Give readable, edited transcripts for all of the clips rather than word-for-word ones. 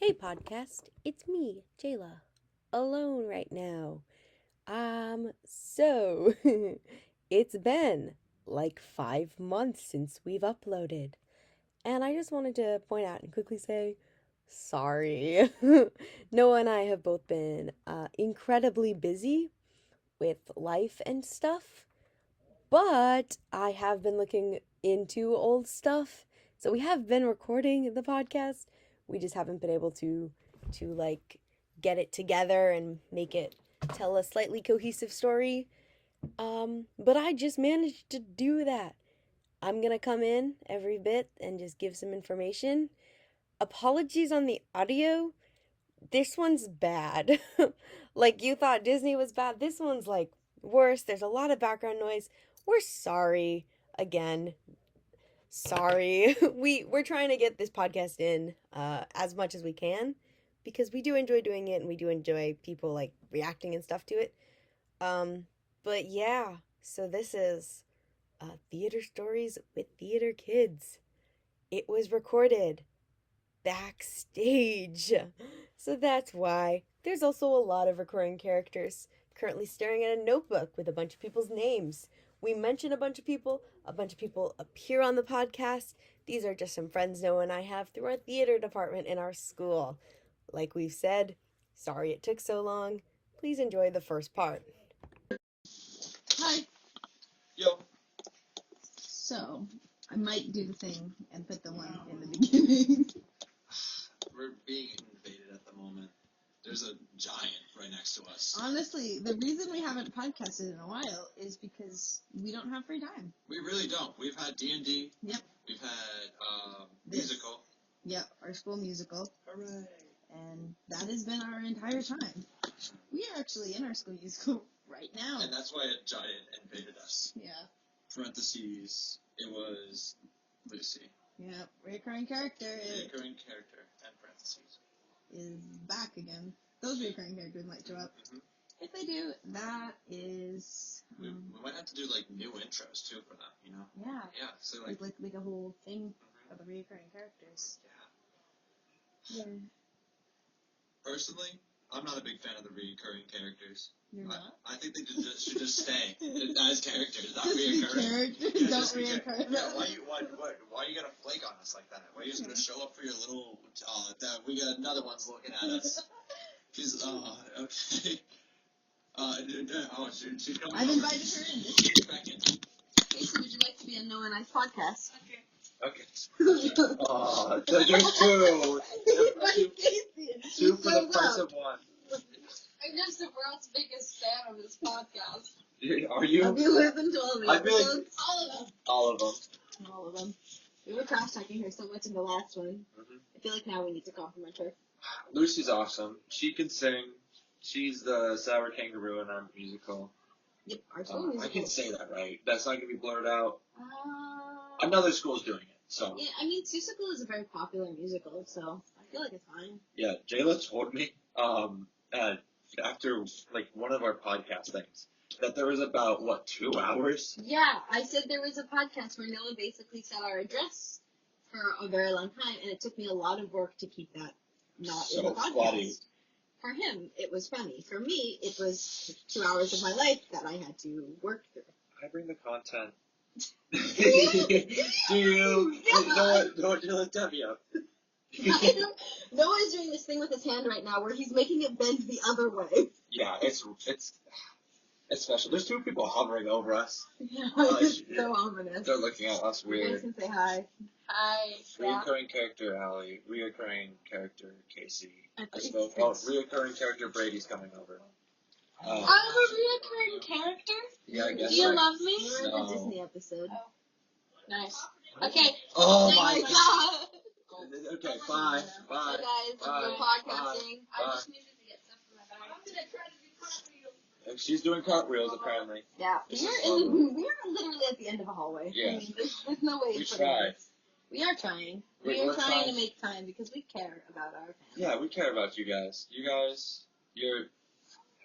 Hey podcast, it's me, Jayla, alone right now. So it's been like 5 months since we've uploaded, and I just wanted to point out and quickly say sorry. Noah and I have both been incredibly busy with life and stuff, but I have been looking into old stuff. So we have been recording the podcast. We just haven't been able to like get it together and make it tell a slightly cohesive story. But I just managed to do that. I'm gonna come in every bit and just give some information. Apologies on the audio. This one's bad. Like you thought Disney was bad. This one's like worse. There's a lot of background noise. We're sorry again. Sorry. We're trying to get this podcast in as much as we can because we do enjoy doing it and we do enjoy people like reacting and stuff to it. But yeah, so this is Theater Stories with Theater Kids. It was recorded backstage. So that's why. There's also a lot of recurring characters. Currently staring at a notebook with a bunch of people's names. We mention a bunch of people appear on the podcast. These are just some friends Noah and I have through our theater department in our school. Like we've said, sorry it took so long. Please enjoy the first part. Hi. Yo. So, I might do the thing and put the one in the beginning. We're being invaded at the moment. There's a giant right next to us. Honestly, the reason we haven't podcasted in a while is because we don't have free time. We really don't. We've had D&D. Yep. We've had musical. Yep, our school musical. Hooray. And that has been our entire time. We are actually in our school musical right now. And that's why a giant invaded us. Yeah. Parentheses, it was Lucy. Yep, recurring character. Recurring character, and parentheses. Is back again. Those recurring characters might show up. Mm-hmm. If they do, that is... We might have to do, like, new intros, too, for them, you know? Yeah. Yeah, so, like... Like a whole thing of the recurring characters. Yeah. Yeah. Personally, I'm not a big fan of the recurring characters. You're not? I think they should just stay as characters, not Just reoccurring. characters, Yeah, don't just reoccur. Yeah, why you gotta flake on us like that? Why are you just gonna show up for your little, that we got another one's looking at us. She's, okay. She's coming I've over. invited her in. Back in. Kacey, would you like to be on Noah and I's podcast? Okay. There's two. Invite Kacey in. Two for the price of one. I'm just the world's biggest fan of this podcast. Are you? Have you listened to all the I feel like- episodes? All of them. All of them. All of them. We were trash talking her so much in the last one. Mm-hmm. I feel like now we need to compliment her. Lucy's awesome. She can sing. She's the sour kangaroo in our musical. Yep, our school musical. I can say that, right? That's not going to be blurred out. Uh, Another school's doing it, so. yeah, I mean, Seussical is a very popular musical, so I feel like it's fine. Yeah, Jayla told me, after, like, one of our podcast things, that there was about, 2 hours? Yeah, I said there was a podcast where Noah basically said our address for a very long time, and it took me a lot of work to keep that not in the So podcast. funny. For him, it was funny. For me, it was 2 hours of my life that I had to work through. I bring the content. Do you? Don't you let Debbie up. Noah's doing this thing with his hand right now where he's making it bend the other way. Yeah, it's special. There's 2 people hovering over us. Yeah, it's so ominous. They're looking at us You guys weird. can say hi. Hi. Yeah. Reoccurring character Allie, reoccurring character Kacey. I think Reoccurring character Brady's coming over. I'm a reoccurring character? Yeah, I guess Do you so. love me? We're in No. the Disney episode. Nice. Okay. Oh Thank my you. god! Okay, bye. Hey Bye. guys, Bye. we're podcasting. Bye. I just needed to get stuff for my bag. I'm gonna try to do cartwheels. She's doing cartwheels apparently. Yeah, This we're is fun. we're literally at the end of a hallway. Yeah. I mean, there's no way. We for try. this. We are trying. We're We're trying to trying. make time because we care about our fans. Yeah, we care about you guys. You're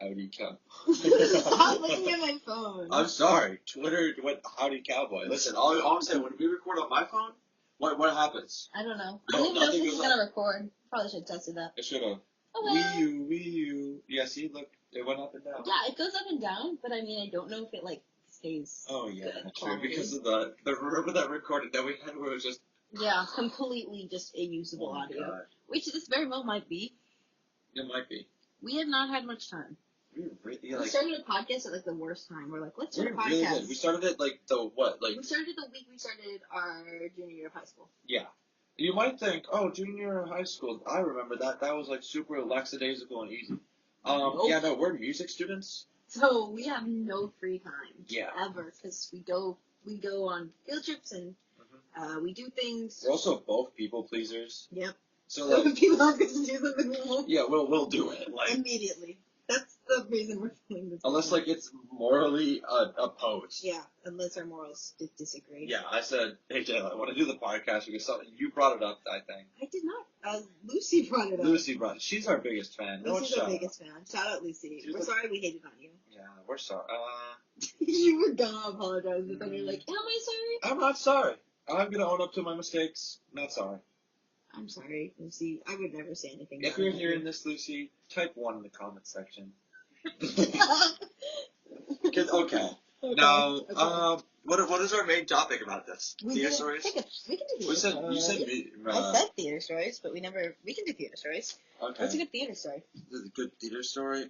howdy cow. Stop looking at my phone. I'm sorry. Twitter went howdy cowboy. Listen, all I'm saying, when we record on my phone, What happens? I don't know. I No, don't even know if nothing this is goes gonna record. Probably should have tested that. It should have. Hello. Wii U. Yeah, see, look, it went up and down. Yeah, it goes up and down, but I mean, I don't know if it like stays. Oh yeah, good true. quality. Because of the remember that recording that we had where it was just completely just a usable audio, God. which this very well might be. It might be. We have not had much time. We really We started a podcast at like the worst time. We're like, let's do a podcast. really did. We started it like the what? Like we started the week we started our junior year of high school. yeah. You might think, oh, junior high school. I remember that. That was like super lackadaisical and easy. Nope. Yeah, no, we're music students. So we have no free time. Yeah. Ever, because we go on field trips and we do things. We're also both people pleasers. Yep. So So like, when people ask us to do something, we'll yeah, we'll do it. Like immediately. That's the reason we're doing this. unless like it's morally opposed. Yeah, unless our morals disagree. Yeah, I said, hey Jayla, I want to do the podcast because something you brought it up. I think I did not. Lucy brought it up. Lucy brought it. She's our biggest fan. Lucy's our biggest fan. Shout out Lucy. We're sorry we hated on you. Yeah, we're sorry. You were gonna apologize, but then you're like, am I sorry? I'm not sorry. I'm gonna own up to my mistakes. Not sorry. I'm sorry, Lucy. I would never say anything. If you're hearing this, Lucy, type 1 in the comment section. Okay. Now, what is our main topic about this? Theater stories? We can do theater You said I said theater stories, but we can do theater stories. Okay. What's a good theater story? This is a good theater story.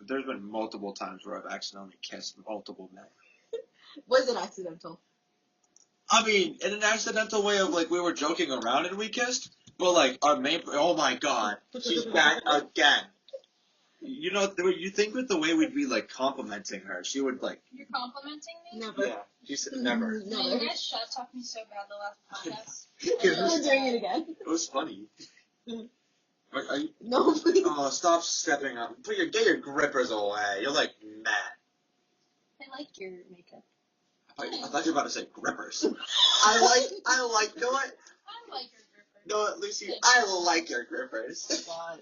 There's been multiple times where I've accidentally kissed multiple men. Was it accidental? I mean, in an accidental way of like we were joking around and we kissed, but like our main. Oh my God, she's back again. You know, you think with the way we'd be like complimenting her, she would like. You're complimenting me? Never. Yeah, she said never. No, you guys shut talked me so bad the last podcast. We're doing it again. It was funny. Are you, No, please. oh, stop stepping up. Get your grippers away. You're like mad. I like your makeup. I thought you were about to say grippers. I like, you know what? I like your gripper. You know what, Lucy? I like your grippers. God.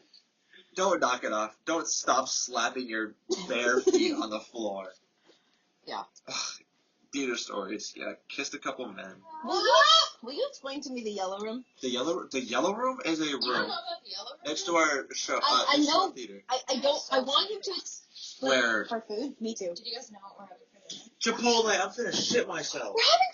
Don't knock it off. Don't stop slapping your bare feet on the floor. Yeah. Ugh, theater stories. Yeah, kissed a couple men. Will you explain to me the yellow room? The yellow room is a You don't know room about the yellow room? next to our show. I next to our know. theater. I don't. I want him to explain Where? for food. Me too. Did you guys know what we're having for dinner? Chipotle. I'm finna shit myself. We're having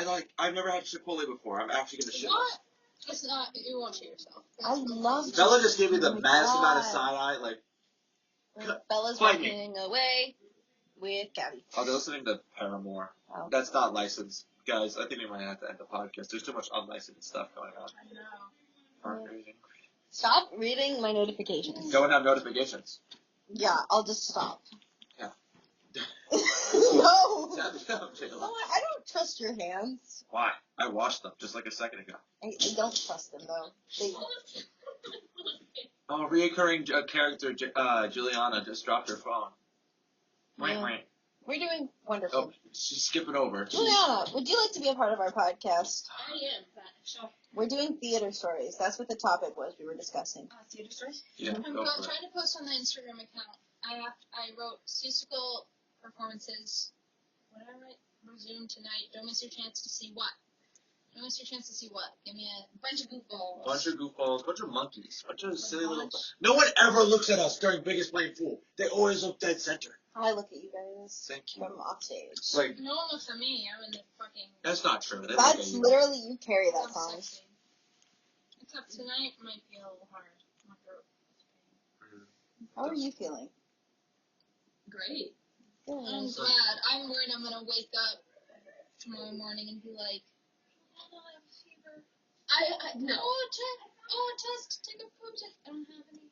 Chipotle. Yeah. I've never had Chipotle before. I'm actually gonna shit What? myself. It's not. You won't shit yourself. I love Bella just gave me the Oh my maddest amount of God. side eye. Like, Bella's Find me. walking away with Cavie. oh, they're listening to Paramore. Oh. That's not licensed, guys. I think we might have to end the podcast. There's too much unlicensed stuff going on. I know. Aren't crazy. Stop reading my notifications. Don't have notifications. Yeah, I'll just stop. Yeah. No. Tap it down, Jayla. No, I don't trust your hands. Why? I washed them just like a second ago. I don't trust them though. They, Oh, reoccurring character Julianna just dropped her phone. Wait, Yeah. wait. we're doing wonderful. Oh, she's skipping over. Juliana, would you like to be a part of our podcast? I am. So, We're doing theater stories. That's what the topic was we were discussing. theater stories? Yeah, I'm go for it. trying to post on the Instagram account. I wrote statistical performances. What did I write? Resume tonight. Don't miss your chance to see what? Don't miss your chance to see what? Give me a bunch of goofballs. Bunch of goofballs, bunch of monkeys, bunch of silly little. Bunch. No one ever looks at us during Biggest Brain Fool. They always look dead center. I look at you guys Thank you. from off stage. Like, No one looks at me. I'm in the fucking. that's not true. They look That's at you. literally you carry that I'm song. sexy. Except tonight might be a little hard. My throat is pain. How are you feeling? Great. Good. I'm glad. I'm worried I'm gonna wake up tomorrow morning and be like, oh, I have a fever. No. Oh, a test. Take a poop test. I don't have any.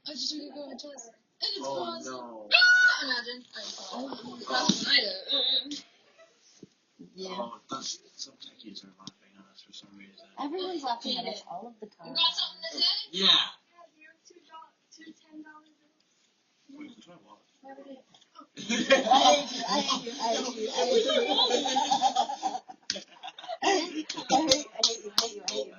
I just took a COVID test. And it's Oh positive. no. Ah! Imagine. That's what I do. Yeah. Oh, some techies are laughing at us for some reason. Everyone's laughing at us all of the You time. got something to say? Yeah. Two $10 bills. Wait, what's my wallet? I hate you. I hate you. I hate you. I hate you.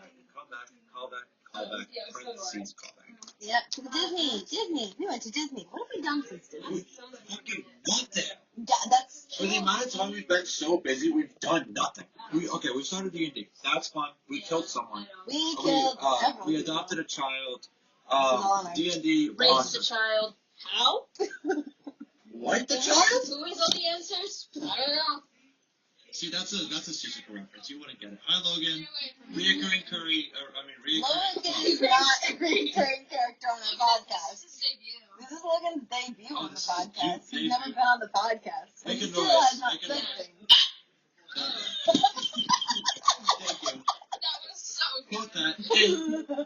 Call back. Yeah, so do I. Parentheses, call back. Yep, to the Disney. We went to Disney. What have we done since Disney? Fucking nothing. Yeah, that's For the amount of time we've been so busy, we've done nothing. We started D&D. That's fun. We killed someone. We killed several. We adopted a child. D&D. Raised Awesome. a child. How? What the child? Who is all the answers? I don't know. See, that's a Suzuka reference. You wouldn't get it. Hi, Logan. Reoccurring reoccurring. Logan is not a recurring character on the podcast. This is debut. This is Logan's debut on the This is podcast. debut. He's never been on the podcast. So Make he a still noise. has not Make a said noise. things. Thank you. That was so good. Quote that.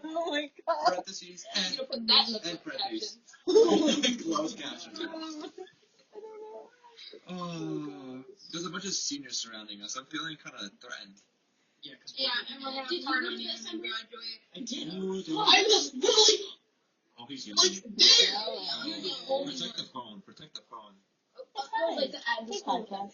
Oh my god. Parentheses I'm and gonna put that in the and parentheses. parentheses. Close captions. I don't know. Oh, there's a bunch of seniors surrounding us. I'm feeling kind of threatened. Yeah, and we're gonna part on you and graduate. I did. I was really Oh, he's yelling. like there. Protect the phone. Protect the phone. I like to add this podcast.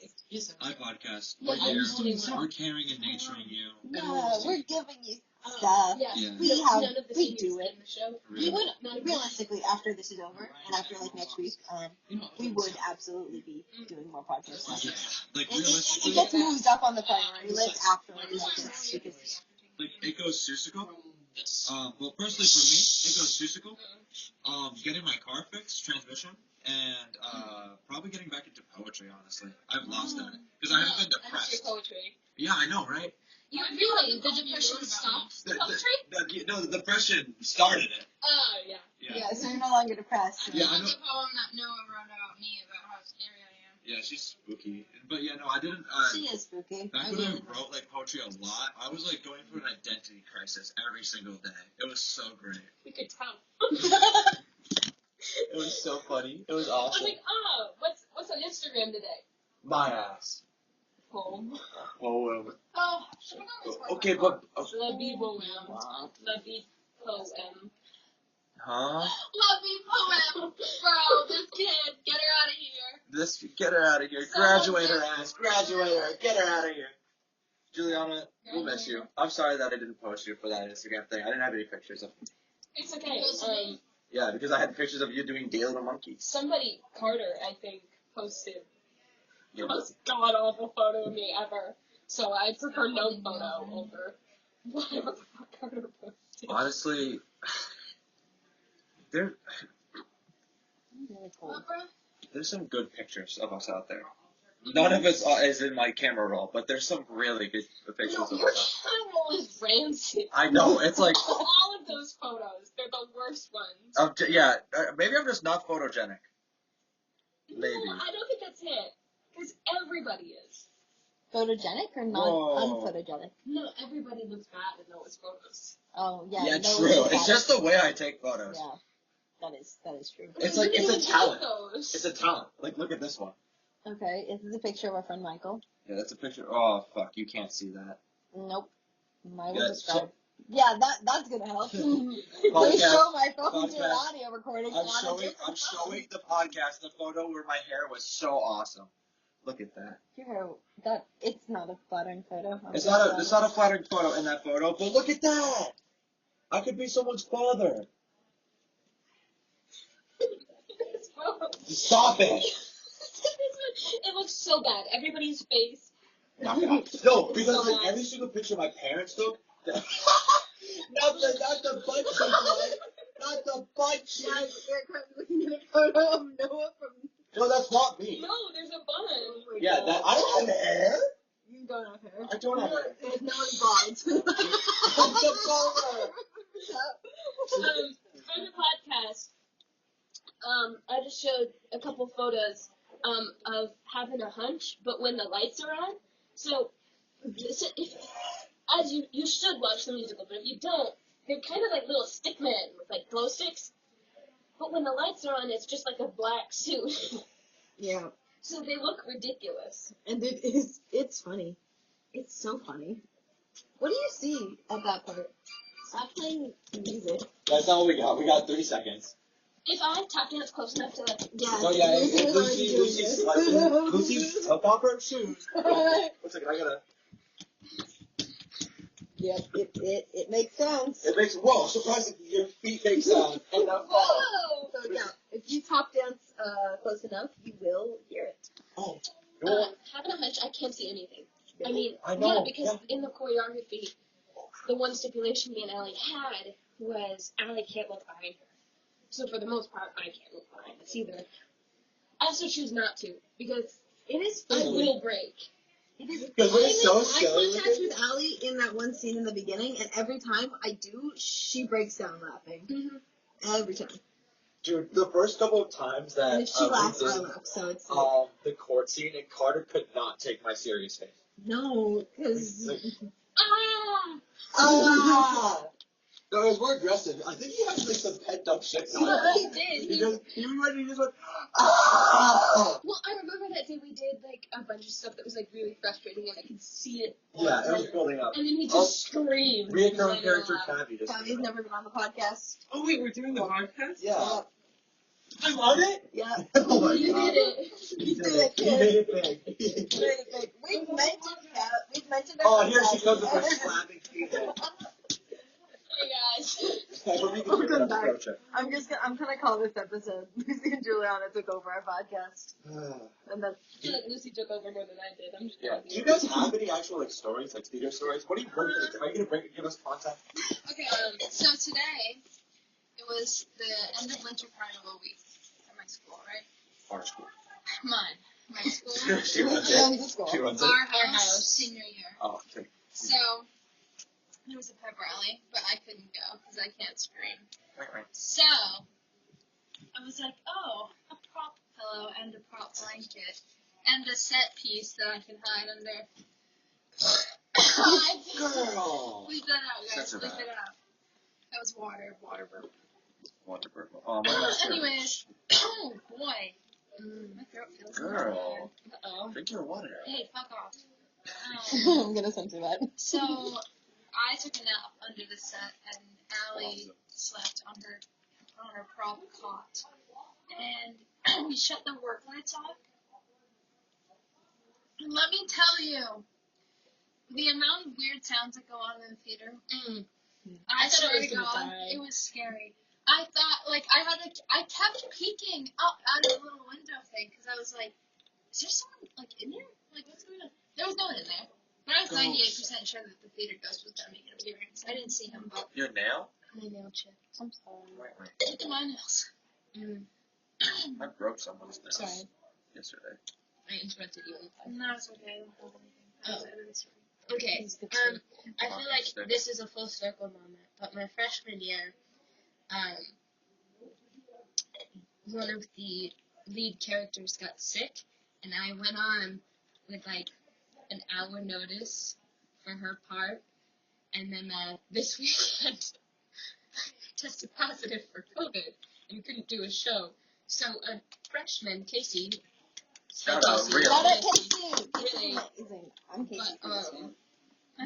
I podcast. Yeah, We're I'm here. just doing so. We're caring and naturing you. Yeah, we're giving you stuff. Yeah. Yeah. We have, None of the we seniors do it. in the show. We would, None of realistically, after this is over, and after like next week, we would absolutely be doing more podcasts. Like It realistically, gets moved up on the priority list after like this because like it goes Susical. Well, personally for me, it goes Susical. Getting my car fixed, transmission, and probably getting back into poetry. Honestly, I've lost that because I haven't been I miss your depressed. poetry. Yeah, I know, right? You really? The depression stopped poetry? No, the depression started it. Oh, yeah. yeah, so you're no longer depressed. Yeah, I know. the poem that Noah wrote about me about how scary I am. Yeah, she's spooky. But yeah, no, I didn't. She is spooky. Back when I wrote like poetry a lot, I was like going through an identity crisis every single day. It was so great. We could tell. It was so funny. It was I was awesome. like, what's on Instagram today? My ass. Poem. Poem. Oh, should I go Okay, but La vie poem. La vie poem. huh? La vie poem. Bro, this kid, get her out of here. Get her out of here. Graduate her ass. Graduate her. Get her out of here. Julianna, we'll miss you. I'm sorry that I didn't post you for that Instagram thing. I didn't have any pictures of you. It's okay. Yeah, because I had pictures of you doing Deal with the Monkeys. Somebody, Carter, I think, posted Yeah. the most god awful photo of me ever. So I prefer no photo over whatever the fuck Carter posted. Honestly, there's some good pictures of us out there. None of it is in my camera roll, but there's some really good pictures of Your us. camera roll is rancid. I know, it's like, All of those photos, they're the worst ones. maybe I'm just not photogenic. Maybe. No, I don't think that's it. Because everybody is. Photogenic or Whoa. unphotogenic? No, everybody looks bad in those photos. Oh yeah. Yeah, no, true. It's just the way I take photos. Yeah, that is true. It's like, it's a talent. Those. It's a talent. Like, look at this one. Okay, this is a picture of our friend Michael. Yeah, that's a picture. Oh, fuck, you can't see that. Nope. I Yeah, will describe. Yeah, that's gonna help. Please show my phone to an podcast. audio recording. I'm showing the podcast the photo where my hair was so awesome. Look at that. Your hair, it's not a flattering photo. It's not a flattering photo in that photo, but look at that. I could be someone's father. Stop it. It looks so bad. Everybody's face. Knock it off. No, because like every single picture my parents took. not the butt cheek one. Not the butt cheek. You're currently looking at a photo of Noah from. No, that's not me. No, there's a bun. Yeah, I don't have hair. You don't have hair. I don't have hair. Noah's bald. I'm the baller. For the podcast, I just showed a couple photos of having a hunch, but when the lights are on. So as you should watch the musical, but if you don't, they're kind of like little stick men with like glow sticks. But when the lights are on, it's just like a black suit. Yeah. So they look ridiculous. And it's funny. It's so funny. What do you see at that part? Stop playing music. That's all we got. We got 30 seconds. If I tap dance close enough to like, Yeah. Oh yeah, Lucy Lucy took off her shoes. One second, I gotta. Yep, it makes sense. It makes surprisingly your feet make sound. And whoa! So yeah, if you top dance close enough, you will hear it. Oh. Having a hunch, I can't see anything. I mean, I know, yeah, because in the choreography, the one stipulation me and Allie had was Allie can't look behind her. So for the most part, I can't look behind us either. I also choose not to because I will break. It is. Because we're so Eye silly contact with with Allie in that one scene in the beginning, and every time I do, she breaks down laughing. Mm-hmm. Every time. Dude, the first couple of times that And if she we laughs, did, I laugh. So it's like, the court scene, and Carter could not take my serious face. no, because. Like, Ah! ah! No, it was more aggressive. I think he had like some pent up shit going on. He did. He just went, ah! Well, I remember that day we did like a bunch of stuff that was like really frustrating, and I could see it. Yeah, it was building up. And then he just screamed. Reoccurring character Cavie. Cavie's never been on the podcast. Oh wait, we're doing the podcast? Yeah. I'm on it? Yeah. Oh my You god. did it. You did it, He kid. made it big. We've mentioned Oh, our here she comes with her podcast. slapping people. Hey guys. I hope you can hear Welcome that back. approach. I'm gonna call this episode Lucy and Julianna took over our podcast. And that's I feel like Lucy took over more than I did. I'm just Yeah. Do you guys have any actual like stories, like theater stories? What do you bring? Are you gonna give us content? Okay, so today, it was the end of winter carnival week at my school, right? Our school. Mine. My school. She runs Yeah, it. the school. She runs it. Our house. Senior year. Oh, okay. So, there was a pep rally, but I couldn't go because I can't scream. So, I was like, oh, a prop pillow and a prop blanket and a set piece that I can hide under. Girl. Leave that out, guys. That's Leave about it out. That was water burp. Water purple. Oh, my last Anyways, oh boy. My throat feels Girl. Uh-oh. Drink your water. Hey, fuck off. I'm gonna censor that. So, I took a nap under the set, and Allie slept on her prop cot. And we shut the work lights off. And let me tell you, the amount of weird sounds that go on in the theater. I thought swear it was to gonna God, die. it was scary. I thought, like, I kept peeking up out of the little window thing, because I was like, is there someone, like, in here? Like, what's going on? There was no one in there. But I was 98% sure that the theater ghost was going to make an appearance. I didn't see him, but Your nail? my nail chipped. I'm sorry. Wait. Look at my nails. I broke someone's nails Sorry. yesterday. I interrupted you. No, it's okay. I don't have anything. Okay. I feel like this is a full circle moment, but my freshman year, one of the lead characters got sick, and I went on with like an hour notice for her part, and then this weekend tested positive for COVID and couldn't do a show. So a freshman, Kacey, Shout out, real. Shout out Kacey. Really? Amazing. I'm Kacey.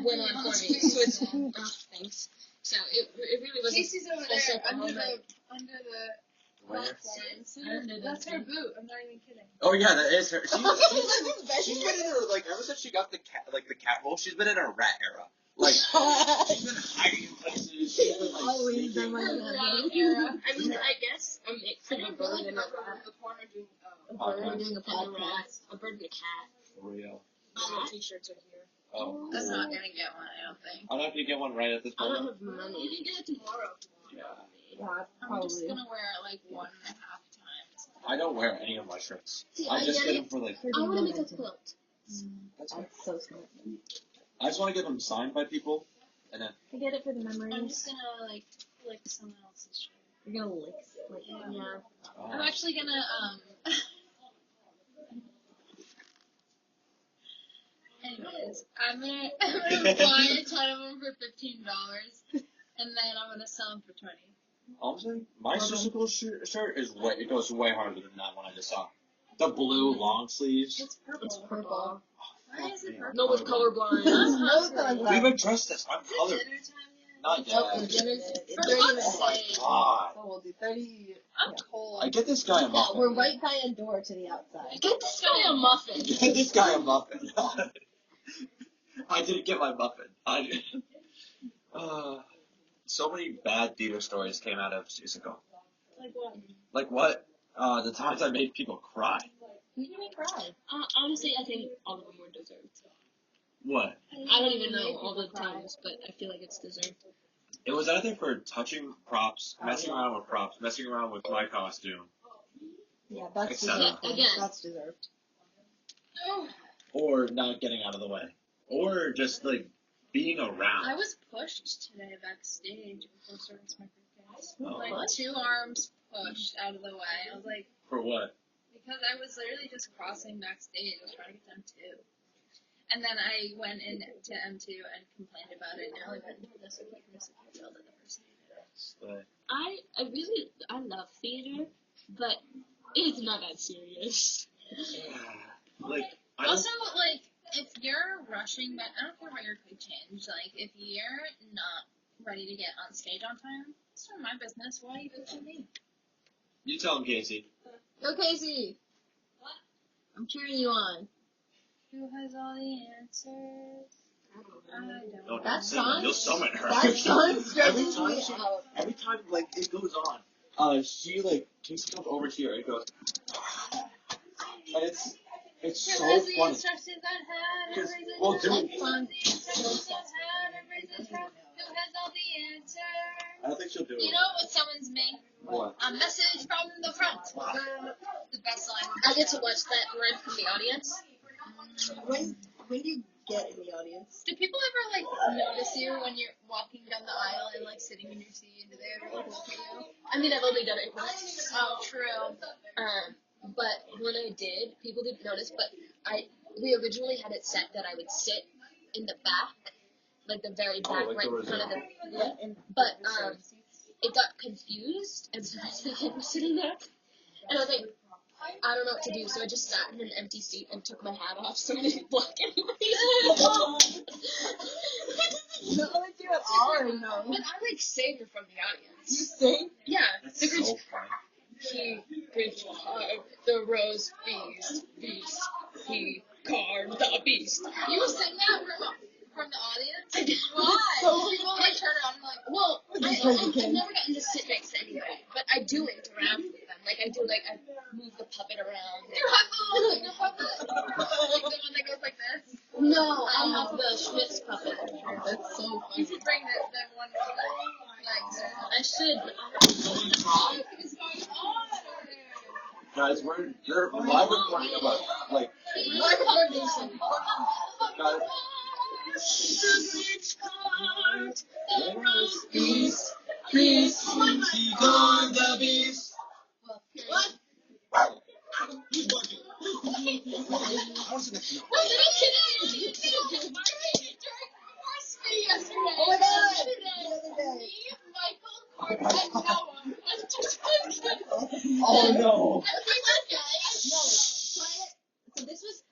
Went on for me. So it's thanks. So it really was. Casey's over full there circle under moment. the Where? platform. That's her boot. I'm not even kidding. Oh yeah, that is her. She's been in her like ever since she got the cat role. She's been in her rat era. Like she's been hiding in places. She's been like Always sneaking. been like that. Era. I mean, I guess a mix I of a didn't bird realize and that a rat. the corner doing. We're doing a And a podcast. rat. A bird and a cat. For real. All the t-shirts are here. Oh. That's not gonna get one, I don't think. I'll have to get one right at this I don't moment. have money. You can get it tomorrow if you want. Yeah. Yeah, I'm just probably. gonna wear it like 1.5 times. I don't wear any of my shirts. See, I I just get get it. them for like. I want to make a quilt. That's fine. That's so smart. I just want to get them signed by people, and then. I get it for the memories. I'm just gonna like lick someone else's shirt. You're gonna lick. Yeah. I'm actually gonna Anyways, I'm gonna buy a ton of them for $15, and then I'm gonna sell them for $20. Honestly, my physical shirt is it goes way harder than that one I just saw. The blue long sleeves. It's purple. It's purple. Why is it purple? No one's colorblind. No colorblind. We've addressed this. I'm Is it colored. dinner time yet? Not Nope, yet. it's For 30 fuck's minutes. Oh my sake. god. So we'll do 30. I'm cold. I get this guy a Yeah, muffin. we're right by a door to the outside. Get this guy a muffin. Get this guy a muffin. I didn't get my muffin. So many bad theater stories came out of musical. Like what? Like what? The times I made people cry. Who did we cry? Honestly, I think all of them were deserved. What? I don't even know all the times, but I feel like it's deserved. It was either for touching props, messing around with props, messing around with my costume. Yeah, that's Etc. deserved. Again, that's deserved. Or not getting out of the way. Or just, like, being around. I was pushed today backstage before starting my podcast. Oh. Like, What? 2 arms pushed out of the way. I was like, For what? because I was literally just crossing backstage. I was trying to get to M2. And then I went into M2 and complained about it. And I went into this and killed it the first day. I love theater, but it's not that serious. Like, Also, like, if you're rushing, but I don't care about your quick change. Like, if you're not ready to get on stage on time, it's not my business. Why even to me? You tell him, Kacey. Go, Kacey. What? I'm cheering you on. Who has all the answers? I don't Oh, know. That song? You'll summon her. That song every stresses time me she, out. every time, like, it goes on, Kacey comes over here and goes, and it's Who so has the funny. instructions on how to Because, raise a well, child? doing- Who has the instructions on how to raise a child? Who has all the answers? I don't think she'll do it. You know what summons me? What? A message from the front. The best line. I get to watch that right from the audience. When do you get in the audience? Do people ever like notice you when you're walking down the aisle and like sitting in your seat and do they ever like look at you? I mean, I've only done it once. Oh, true. But when I did, people didn't notice. But we originally had it set that I would sit in the back, like the very back, like right the in front of the. reserve. Yeah, but it got confused, and so I was sitting there, and I was like, I don't know what to do, so I just sat in an empty seat and took my hat off so I didn't block anybody. Not like you at all, or no? But I like sing from the audience. You sing? Yeah. That's The so Grinch. funny. He Grinch carved the rose beast. He carved the beast. You sing that from the audience? I did. Why? So People like turn around and like, well, Because you I've can. never gotten to sit next to anybody, but I do interact with them. Like I move the puppet around. You have the little finger puppet, like the one that goes like this. No, I have the Schmitz puppet. That's so You funny. should bring that one with the legs. I should, but What is going on? Guys, they're live recording about, like, my foundation. guys, Peace. he gone the beast. What? Oh my God! Oh no. So this was,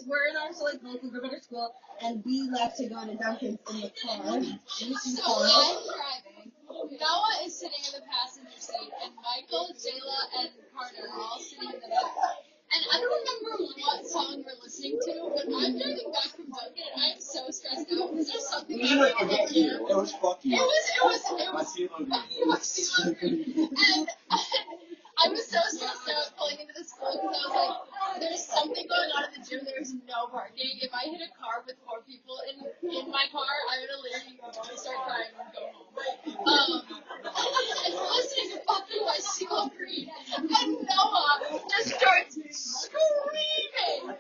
we're in our local group at our school, and we left to go to Dunkin's in the car. So I'm driving. Noah is sitting in the passenger seat, and Micheal, Jayla, and Carter are all sitting in the back. And I don't remember what song we're listening to, but I'm driving back from Dunkin', and I'm so stressed out because there's something We didn't happening forget you. It was fuck you. It was. My CLOD. And I was so stressed out pulling into the school because I was like, there's something going on in the gym. There's no parking. If I hit a car with 4 people in my car, I'm gonna literally start crying and go home. And we're listening to fucking My Single Green, and Noah just starts screaming,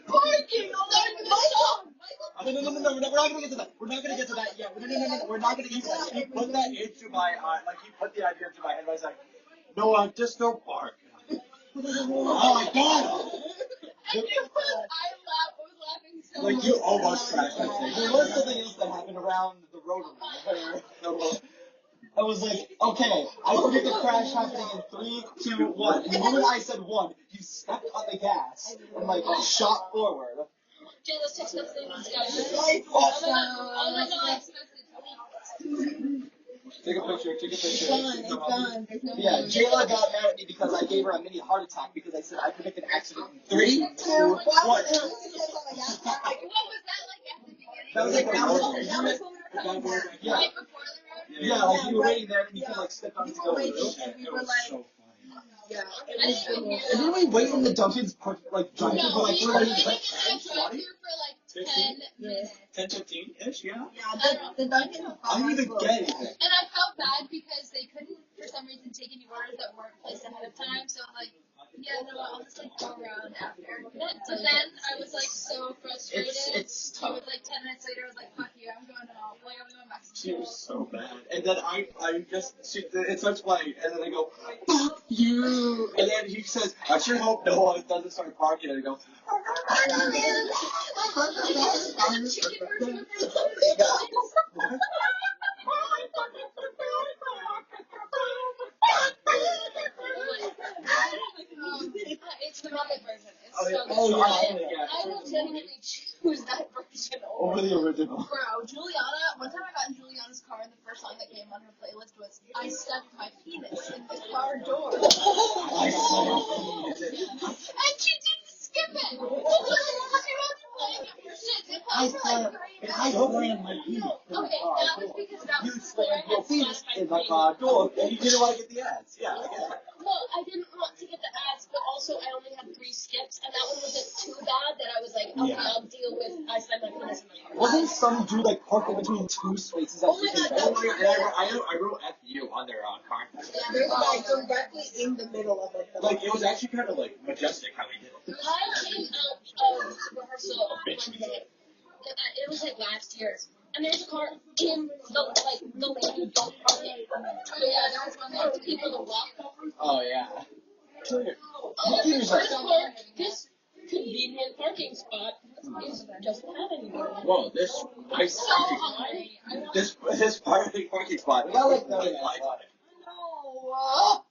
barking all over the song. No, we're not gonna get to that. We're not gonna get to that yet. No, we're not gonna get to that. He put that into my, he put the idea into my head. I was like, Noah, just don't bark. Oh my God. And it was, I was laughing so Like, much. you almost crashed that thing. There was something else that happened around the rotary where I was like, okay, I predict the crash happening in 3, 2, 1. And the moment I said 1, you stepped on the gas and, like, shot forward. Jayla's text messaging guys. Oh my God, text message. Take a picture. It's gone. There's no Yeah, Jayla got mad at me because I gave her a mini heart attack because I said I could make an accident in 3, 2, 1. What was that like at the beginning? That was like that was when we were coming back. Yeah. Right before the road? Yeah, like you were waiting there and you could like step on We to were go. waiting It and we was were like, so funny. yeah, I it was didn't even cool. hear And then we wait in the Dunkin's like drive-through for No, like we 30 were minutes. waiting in the drive-thru for like 10 minutes. 10-15-ish, yeah. Yeah, the Dunkin' I didn't even get anything. And I felt bad because they couldn't, for some reason, take any orders that weren't placed ahead of time. So I'm like, yeah, no, I'll just like go around after. But then I was like so frustrated. It's It tough. was like 10 minutes later. I was like, fuck you, I'm going home. Like I'm going back to She school. was so bad. And then it starts playing, and then I go, fuck you. And then he says, I sure hope no one doesn't start barking. And I go, It's the Muppet version. It's Oh, so yeah. good. Oh, yeah. I will genuinely choose that version over the original. Bro, Julianna, one time I got in Julianna's car and the first song that came on her playlist was I Stuck My Penis in the Car Door. I saw And she didn't skip it. She wasn't playing it for shit. It played for like 3 I minutes. slammed my penis in the Okay, car that was door. because that You was before I slammed your had penis Spotify in the Premium. car door, and you didn't want to get the ads. Yeah, I get it. Well, I didn't want to get the ads, but also I only had 3 skips, and that one wasn't too bad that I was like, okay, Yeah. I'll deal with I Stuck My Penis in the Car Door. Wasn't some dude like parking between 2 spaces? Oh my God, that was and I wrote FU on their car. There's like directly in the middle of it. Like, it was actually kind of like majestic how he did it. I came out of rehearsal Wednesday. It was like last year. And there's a car in the lane you don't park in. So yeah, there was one there. People to walk. Oh, yeah. Oh, this convenient parking spot doesn't have anybody. Whoa, this nice So hungry. this parking spot. I like that. No.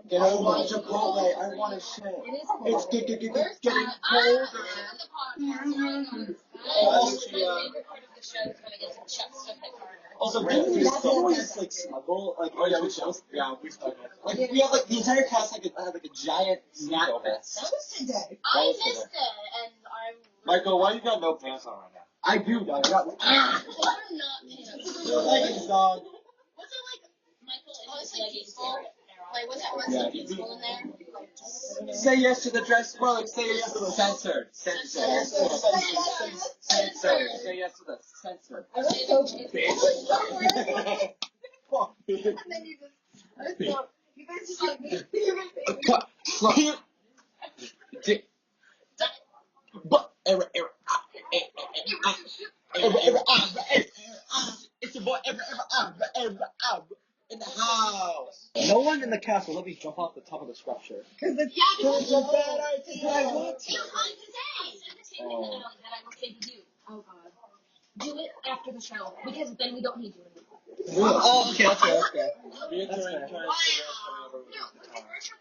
Get over Chipotle. I want to shit. It's getting colder. Also, my favorite part of the show is when I get some chef stuff in the corner. Also, we always like smuggle. Like, oh yeah, we smuggle. Yeah, we smuggle. Like, we have like the entire cast had like a giant snack fest. That was today. I missed it, and I'm. Michael, why you got no pants on right now? I do, dog. They're not pants. Leggings, dog. Was it like Michael in his leggings? Like, was it peaceful in there? Say yes to the dress. Well, like, say yes to the censored. Censored. Say yes to the censored. I was so Bitch. Fuck. And then you guys just like me. It's your boy, in the house. No one in the cast will let me jump off the top of the structure. Because it's Because a bad idea. It was on today. It's the same thing that I will say to you. Oh God. Do it after the show because then we don't need you anymore. Oh, okay. Wow. No, we were from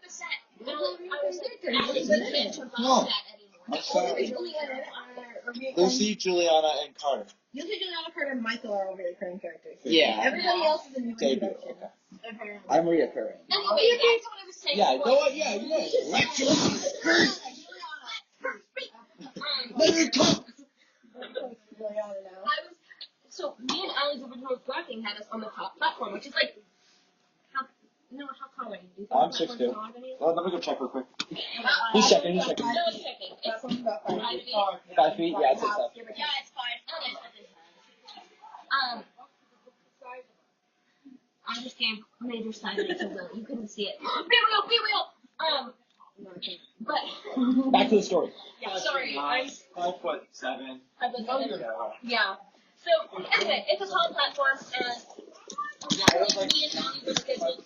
the set. I was like, we can't jump off that anymore. Originally, Lucy, Juliana, and Carter. Usually Julianna, Carter, and Michael are over the current characters. Yeah. Everybody else is a new Debut. introduction. Okay. Apparently. I'm Rhea Perrin. Anyway, that's what I was saying. Yeah, before. no, yeah, you know. Let me talk. Julianna now. So me and Allie's original tracking had us on the top platform, which is like, how tall are you? Do you think I'm the 6'2". platform's taller than you? Well, let me go check real quick. He's checking. No, it's checking. It's Something about 5 5 feet. feet. 5 feet? Yeah, it's 6'7". Yeah, it's 5. Okay. I just gave major silence to Will. You couldn't see it. Be real. But Back to the story. yeah, sorry. I'm 5'7". Yeah. So anyway, it's a tall platform, and me and Allie were scheduled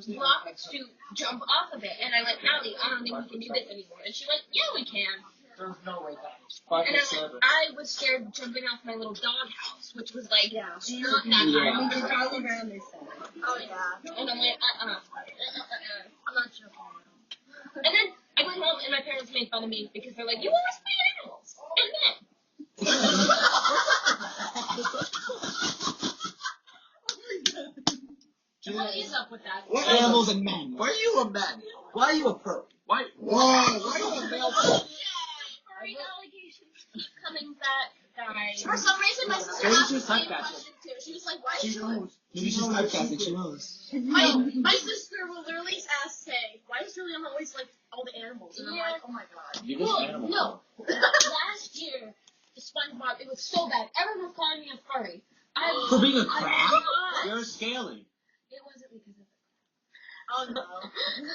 blocks to jump off of it, and I went, Allie, I don't think we can do this anymore, and she went, yeah, we can. There's no way that And I was scared jumping off my little doghouse, which was like not that Yeah. I mean, high. just all around this side. Oh yeah. And I'm like, I'm not jumping around. And then I went home and my parents made fun of me because they're like, you always play animals. And then. What is up with that? What animals and men? Why are you a man? Why are you a furry? Why? Whoa! Why are you a male? Furry allegations keep coming back, guys. For some reason, my sister Maybe asked she the was same typecasting. question too. She was like, why She is knows. Maybe she's typecasting. She knows. My sister will literally say, why is Julianna always like all the animals? And I'm like, oh my god. You just animals. No. Last year, the SpongeBob, it was so bad. Everyone was calling me a furry. For being a I'm crab? not. You're scaly. It wasn't because of Oh no. Oh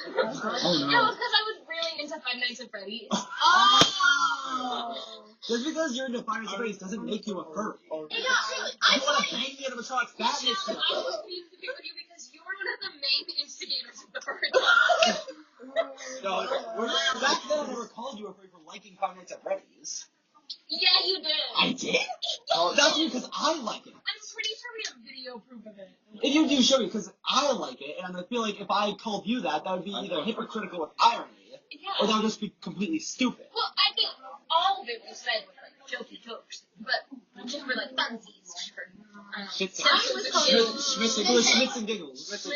It was no. because I was really into Five Nights at Freddy's. Oh. Just because you're into Five Nights at Freddy's doesn't make you a furry. It got really. I You want to bang the animatronic fatness Micheal, show. I was confused to be with you because you were one of the main instigators of the furry. No, back then I never called you a furry for liking Five Nights at Freddy's. Yeah, you did. I did? Oh, that's because I like it. I'm pretty sure we have video proof of it. If you do, show me, because I like it, and I feel like if I called you that, that would be either hypocritical with irony, or that would just be completely stupid. Well, I think all of it was said with like jokey jokes, but just for like funsies. Schmitz Schmitz and giggles.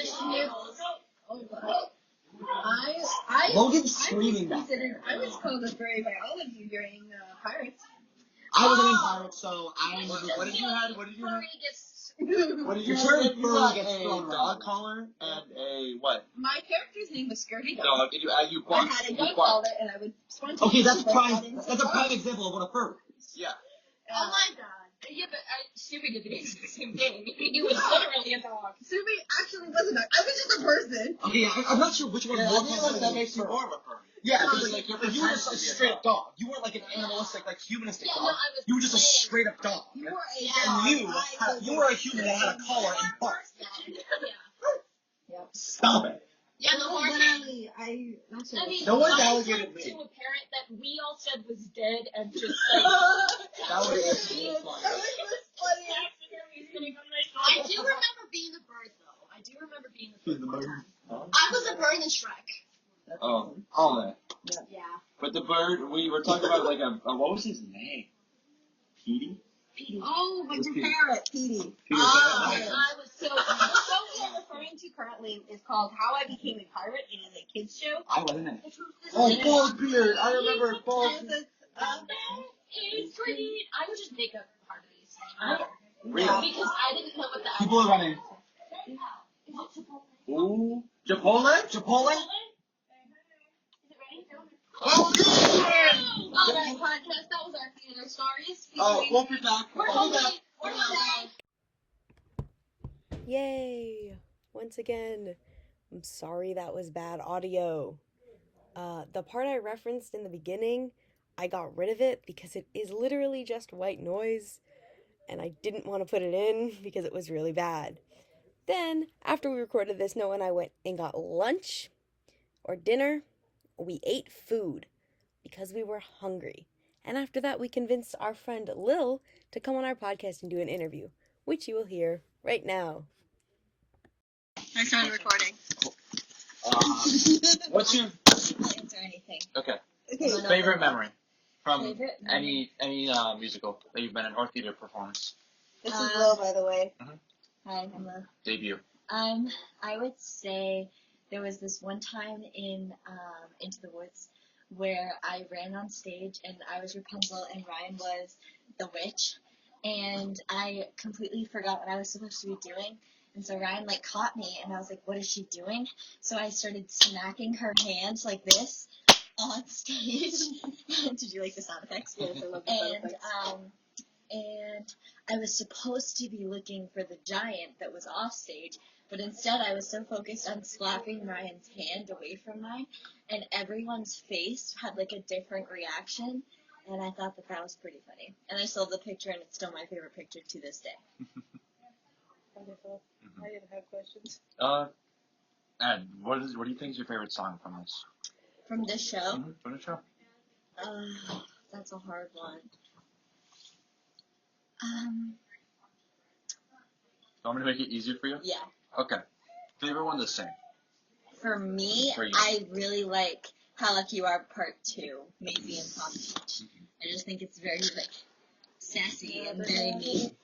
I Logan's screaming back. I was called a furry by all of you during Pirates. I wasn't in Pirates, so I What did you have? What did you have? Furry gets. What did you have? You got a dog collar and a what? My character's name was Scurvy Dog. Dog. And you I had a dog collar and I would Okay, that's a prime example of what a furry is. Yeah. Oh my god. Yeah, but Snoopy did the same thing. He was literally a dog. Snoopy actually was a dog. I was just a person. Okay, yeah, I'm not sure which one more that makes you more of a furry. Yeah, because like you were just a straight up dog. You weren't like an animalistic, like humanistic dog. No, You were just a straight up dog. You were a And you were a human that had a collar and bark. Yeah. Stop it. Yeah, the hard thing. I mean, No one's I alligated talked me. to a parent that we all said was dead and just like. That was funny. I do remember being a bird though. I do remember being a bird. I was a bird in Shrek. Oh, that. Yeah. But the bird, we were talking about like what was his name? Petey? Oh, but your Petey. parrot, Petey. Peter Pan. I was so. The show we are referring to currently is called How I Became a Pirate. It is a kids show. I wasn't in it. Oh, Ballsbeard. I remember Ballsbeard. It's sweet. I would just make up part of these. Really? Because I didn't know what the People are running. Is it Chipotle? Ooh. Chipotle? Chipotle? Is it ready? Oh, Oh, that podcast, that was our theater stories. we'll be back. We're back. Yay! Once again, I'm sorry that was bad audio. The part I referenced in the beginning, I got rid of it because it is literally just white noise, and I didn't want to put it in because it was really bad. Then, after we recorded this, Noah and I went and got lunch or dinner. We ate food because we were hungry. And after that, we convinced our friend Lil to come on our podcast and do an interview, which you will hear right now. I started recording. What's your Answer anything. okay Okay. favorite memory from Favorite any musical that you've been in or theater performance? This is Lo, by the way. Hi, I'm Lo. Debut. I would say there was this one time in Into the Woods where I ran on stage and I was Rapunzel and Ryan was the witch, and I completely forgot what I was supposed to be doing. And so Ryan like caught me and I was like, what is she doing? So I started smacking her hands like this on stage. Did you like the sound effects? Yes, I love the sound effects. And I was supposed to be looking for the giant that was off stage, but instead I was so focused on slapping Ryan's hand away from mine, and everyone's face had like a different reaction, and I thought that was pretty funny. And I still have the picture, and it's still my favorite picture to this day. Wonderful. I didn't have questions. And what do you think is your favorite song from this? From this show? From the show. That's a hard one. Want me to make it easier for you? Yeah. Okay. Favorite one to sing? For me, For you. I really like How Lucky You Are Part 2, Maisie and Palm Beach. I just think it's very, like, sassy and very me.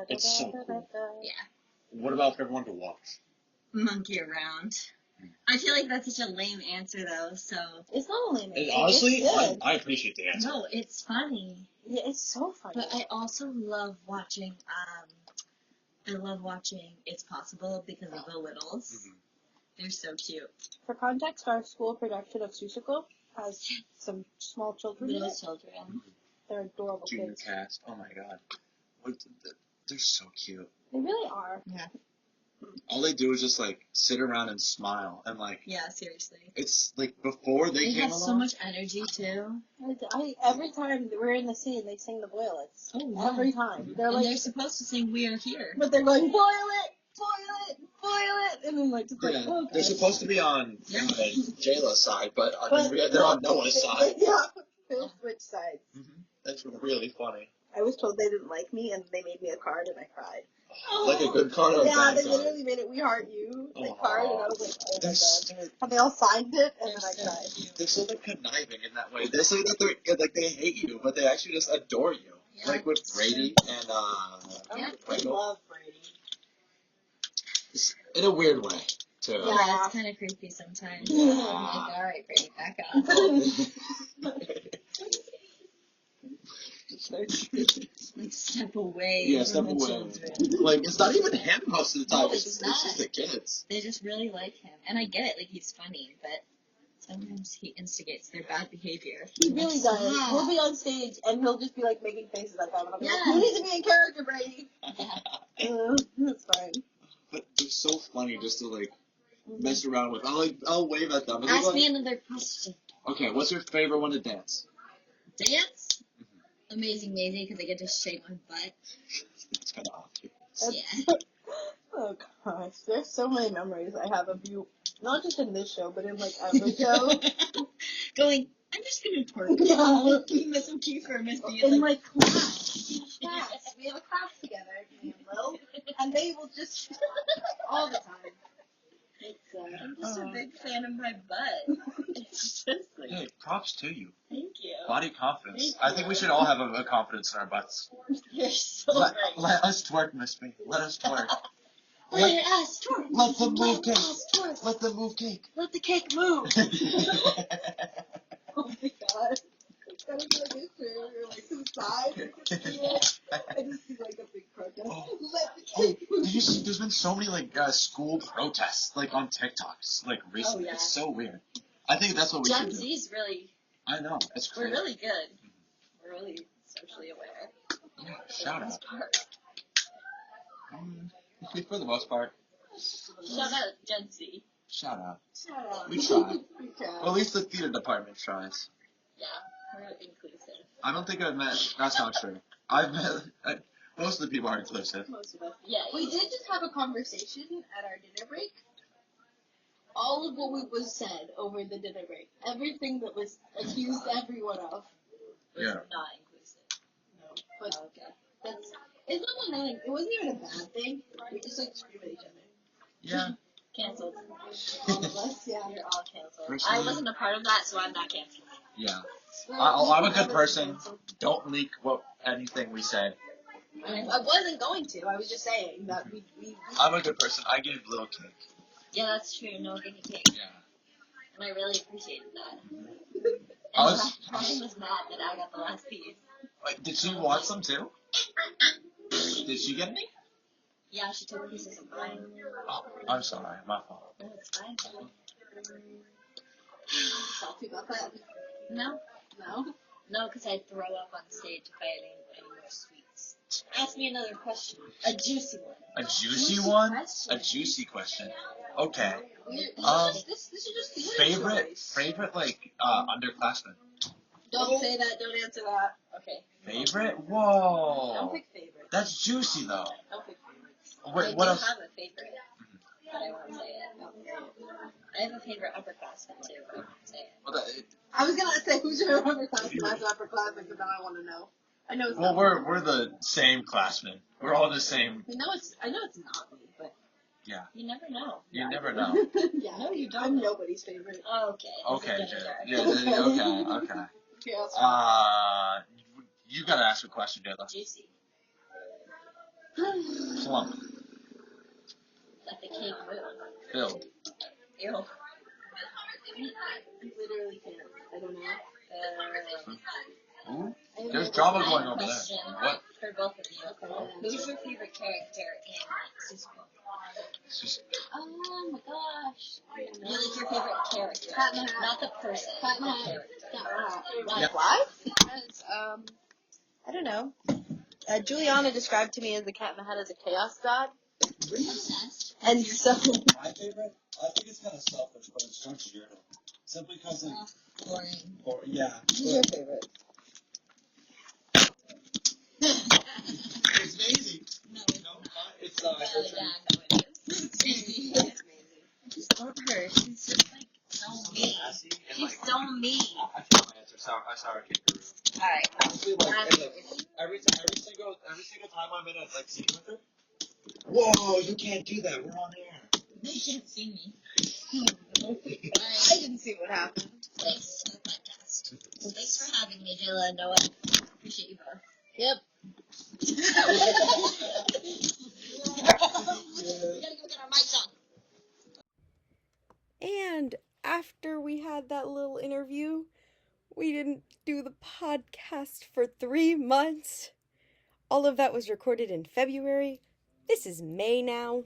It's so cool. Yeah. What about favorite one to watch? Monkey Around. I feel like that's such a lame answer, though, so. It's not only me. Honestly, It's good. I appreciate the answer. No, it's funny. Yeah, it's so funny. But I also love watching, It's Possible because of the littles. They're so cute. For context, our school production of Seussical has some small children. Little children. They're adorable Junior kids. cast. Oh my god. They're so cute. They really are. Yeah. All they do is just like sit around and smile and like. Yeah, seriously. It's like before they came have along. so much energy too. Every time we're in the scene, they sing the Boilets. Oh, yeah. Every time. They're And like, they're supposed to sing "We Are Here." but they're going, boil it, boil it, boil it, and then like just like, Yeah, oh, they're God. supposed to be on Jayla's side, but they're on Noah's side. Yeah, they switch sides. Mm-hmm. That's really funny. I was told they didn't like me, and they made me a card, and I cried. Like a good card or a Yeah, bad they card? literally made it "We Heart You" card, and I was like, oh my They're God. And they all signed it, and then I so cried. cute. They're so like conniving in that way. They say that they're like they hate you, but they actually just adore you. Yeah. Like with Brady and Yeah. I love Brady. in a weird way too. Yeah, it's kind of creepy sometimes. Yeah. I'm like, all right, Brady, back up. Like, step away. Yeah, from step the away. children. Like it's not even him most of the time. No, it's it's just the not. kids. They just really like him, and I get it. Like, he's funny, but sometimes he instigates their bad behavior. He really Like, does. stop. We'll be on stage, and he'll just be like making faces at them, and I'll be like, Yeah. you need to be in character, Brady. Yeah. It's fine. But they're so funny just to like mess around with. I'll wave at them. And Ask they're me like, another question. okay, what's your favorite one to dance? Dance? Amazing, because I get to shake my butt. It's kind of odd. Yeah. Oh gosh, there's so many memories I have of you, not just in this show, but in like every show. Going, I'm just gonna twerk. Yeah. Miss O'Keefe, Miss B. In my class. We have a class together, me and Will, and they will just all the time. It's I'm just a big fan of my butt. It's just like, Hey, props to you. thank you. Body confidence. Thank I think we should all have a confidence in our butts. You're so Let right. us twerk, Miss B. Let us twerk. Let us twerk. Let them move cake. us twerk. Let them move cake. Let the cake move. oh my god. It's kind of like this where you're like to the side. I just see like a big protest. Let the cake move. Did you see? There's been so many like school protests like on TikToks like recently. yeah. It's so weird. I think that's what we Gen should do. Z's really, I know. It's we're crazy. really good. We're really socially aware. Yeah, For shout the out. most part. For the most part. Shout out Gen Z. Shout out. Shut up. We try. We try. Well, at least the theater department tries. Yeah, we're inclusive. I don't think I've met. That's not true. I've met. Most of the people are inclusive. Most of us. Yeah. We did just have a conversation at our dinner break. All of what was said over the dinner break, everything that was accused everyone of. Was Yeah. not inclusive. No, but Okay. that's it's not annoying. It wasn't even a bad thing. We just like scream at each other. Yeah. Canceled. All of us, yeah. You're all canceled. Personally- I wasn't a part of that, so I'm not canceled. Yeah. I'm a good person. Don't leak anything we said. I wasn't going to. I was just saying that we I'm a good person. I gave little cake. Yeah, that's true. No guinea cake. Yeah. And I really appreciated that. I And was- Ryan was mad that I got the last piece. Wait, did she want some too? Did she get any? Yeah, she took pieces of mine. Oh, I'm sorry. My fault. No, it's fine. salty about that. No? No. No, because I'd throw up on stage if I had any more sweets. Ask me another question. A juicy one. A juicy one? Question. A juicy question. Okay. This is just theater choice. Favorite like underclassmen. Don't say that. Don't answer that. Okay. Favorite? Don't Whoa. pick favorites. That's juicy though. Don't pick favorites. Wait, what I else? have a favorite, but I won't say it. I have a favorite upperclassman too, but I won't say it. Well, that- I was gonna say who's your upperclassman as upperclassman, but now I want to know. I know it's well, not we're the same classmen. We're all the same. me. I know it's not me, but Yeah. You never know. You never know. yeah, No, you don't. I'm nobody's favorite. Oh, okay. Okay, It's a Jen. gender. Yeah. Okay. Yeah, You gotta ask a question, Jayla. Juicy. Plump. Let the cake move. Filled. Ew. I literally can't. I don't know. Ooh. I have There's no- drama I have going a over there. question What? for both of you. Who's your favorite character in Susan? It's just Oh my gosh. You're like your favorite character? Cat in the Hat. Not the person. Cat in the the Hat. character. Cat in the Hat. Why? Yeah. Why? Because, I don't know. Julianna described to me as the Cat in the Hat as a chaos god. Obsessed. And so... My favorite? I think it's kind of selfish, but it's Julianna. Simply because, like, Boring. yeah. Who's your favorite? It's Daisy. No. It's Yeah, no, it is. It's Crazy. It's amazing. I just love her. She's just like so mean. She's so mean. I feel my answer. Sour kangaroo. Alright. Honestly, like, every single time I'm in a like scene with her. Whoa! You can't do that. We're on air. They can't see me. I didn't see what happened. Thanks for the podcast. Thanks for having me, Jayla and Noah. Appreciate you both. Yep. We gotta go get our mics on. And after we had that little interview, we didn't do the podcast for 3 months. All of that was recorded in February. This is May now.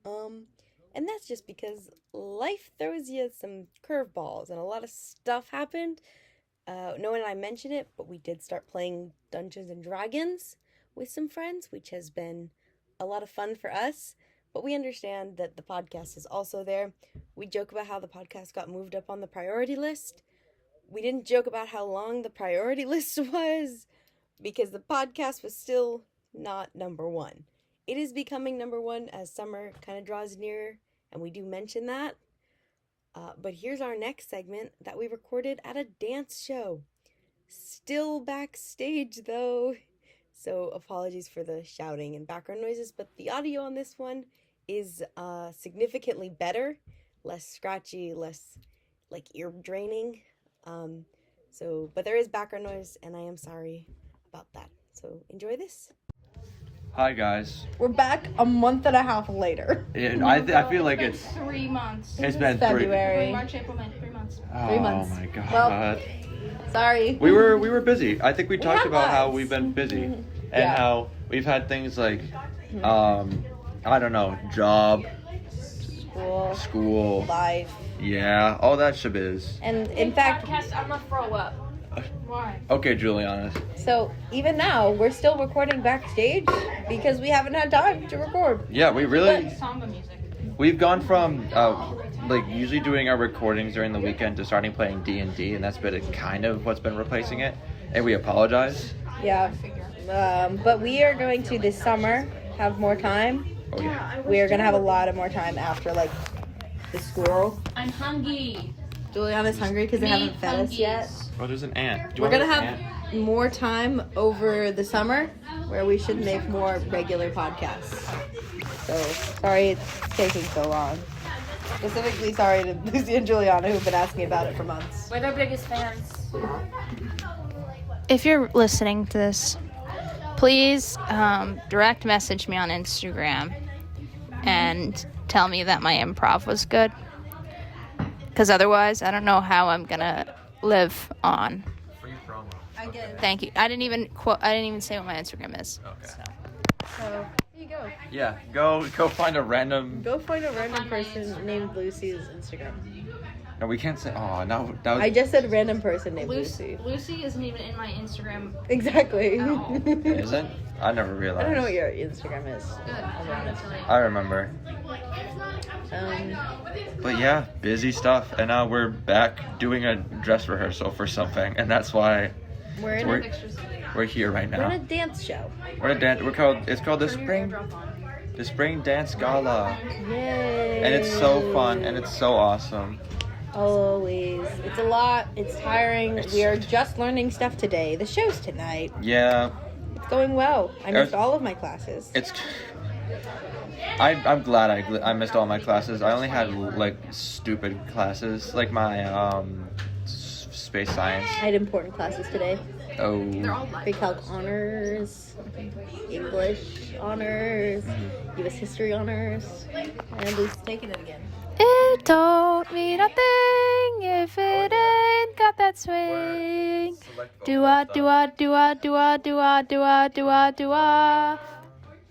And that's just because life throws you some curveballs and a lot of stuff happened. No one and I mentioned it, but we did start playing Dungeons and Dragons with some friends, which has been a lot of fun for us. But we understand that the podcast is also there. We joke about how the podcast got moved up on the priority list. We didn't joke about how long the priority list was, because the podcast was still not number one. It is becoming number one as summer kind of draws near, and we do mention that. But here's our next segment that we recorded at a dance show. Still backstage, though. So apologies for the shouting and background noises, but the audio on this one is significantly better, less scratchy, less like ear draining. But there is background noise, and I am sorry about that. So enjoy this. Hi guys. We're back a month and a half later. I feel like it's 3 months. it's been February. March, April, May, 3 months. Oh 3 months. my god. Well, sorry. We were busy. I think we talked had about how lives. we've been busy and Yeah. how we've had things like I don't know, job, school, Life. yeah, all that shibiz. And in fact, Podcast, I'm gonna throw up. Why? Okay, Julianna. so even now, we're still recording backstage because we haven't had time to record. Yeah, we really Samba music. we've gone from like usually doing our recordings during the weekend to starting playing D&D, and that's been kind of what's been replacing it. And we apologize. Yeah. But we are going to this summer have more time. Oh yeah. We are going to have a lot of more time after like the school. I'm hungry. Juliana's hungry because they haven't fed us yet. Oh, there's an ant. Do you We're want going to an ant? have more time over the summer where we should make more regular podcasts. So, sorry it's taking so long. Specifically sorry to Lucy and Juliana who've been asking about it for months. We're their biggest fans. If you're listening to this, please direct message me on Instagram and tell me that my improv was good. Because otherwise, I don't know how I'm gonna live on. Free promo. Thank you. I didn't even say what my Instagram is. Okay. So, there you go. Yeah, go find a random. Go find a random person named Lucy's Instagram. No, we can't say. Oh, no, that was. I just said random person named Lucy. Lucy isn't even in my Instagram. Exactly. Oh. Isn't? I never I realized. don't know what your Instagram is. Good. I'll be honest. I remember. But yeah, busy stuff, and now we're back doing a dress rehearsal for something, and that's why We're in we're, a, we're here right we're in a now. dance show. We're in a dance. It's called the Spring Dance Gala, Yay! and it's so fun and it's so awesome. Always. It's a lot. It's tiring. We are just learning stuff today. The show's tonight. Yeah, It's going well. I missed all of my classes. it's. I'm glad I missed all my classes. I only had like stupid classes, like my space science. I had important classes today. Oh. Pre-calc honors, English honors, U.S. history honors, and Lucy's taking it again. It don't mean a thing if it ain't got that swing. Do-ah, do-ah, do-ah, do-ah, do-ah, do-ah, do-ah, do-ah.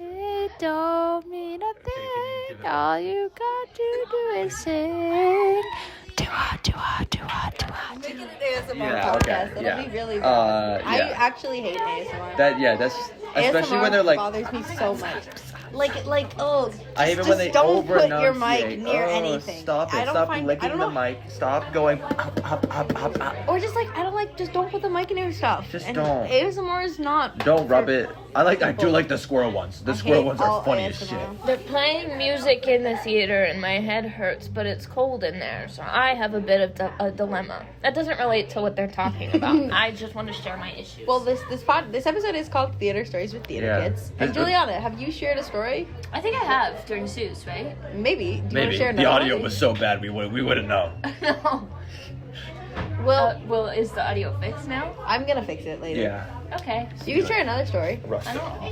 It don't mean a thing. All you got to do is sing. Make it an ASMR Yeah, podcast. okay, That'll yeah. be really bad. I Yeah. actually hate ASMR. That's especially ASMR when they're like. bothers me so much. Like, oh, I hate it when they don't put your over-enunciate. mic near Oh, anything. Stop I it. don't Stop find, I licking don't the know. mic. Stop going up. Or just like, I don't like, just don't put the mic near stuff. Just and don't. ASMR is not. Don't rub for it. I do people. like the squirrel ones. The I squirrel hate ones are all funny as ASMR. shit. They're playing music in the theater and my head hurts, but it's cold in there, so I have a bit of a dilemma. That doesn't relate to what they're talking about. I just want to share my issues. Well, this episode is called Theater Stories with Theater Yeah. Kids. And Juliana, have you shared a story? I think I have during Sue's, right? Maybe. Do you want Maybe to share the another audio one? was so bad we wouldn't know. No. Well, is the audio fixed now? I'm gonna fix it later. Yeah. Okay. You can share another story. I Rustic. don't.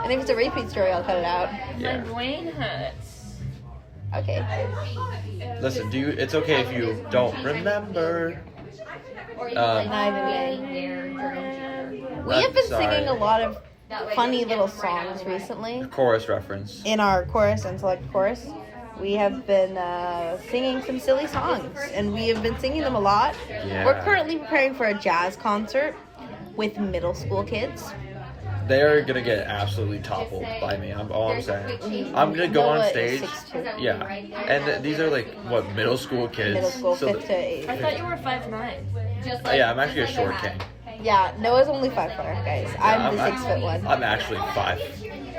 And if it's a repeat story, I'll cut it out. Yeah. My brain hurts. Okay. Listen, it's okay if you don't remember. We have been Sorry. singing a lot of funny little songs recently. Chorus reference. In our chorus and select chorus, we have been singing some silly songs, and we have been singing them a lot. Yeah. We're currently preparing for a jazz concert with middle school kids. They're gonna get absolutely toppled by me. All I'm saying. I'm gonna go Noah on is stage. 6'2". Yeah, and these are like what middle school kids. Middle school, So 5th to 8th. I thought you were 5'9". yeah, I'm actually a short king. Yeah, Noah's only 5'4", guys. I'm the 6'1". I'm actually 5.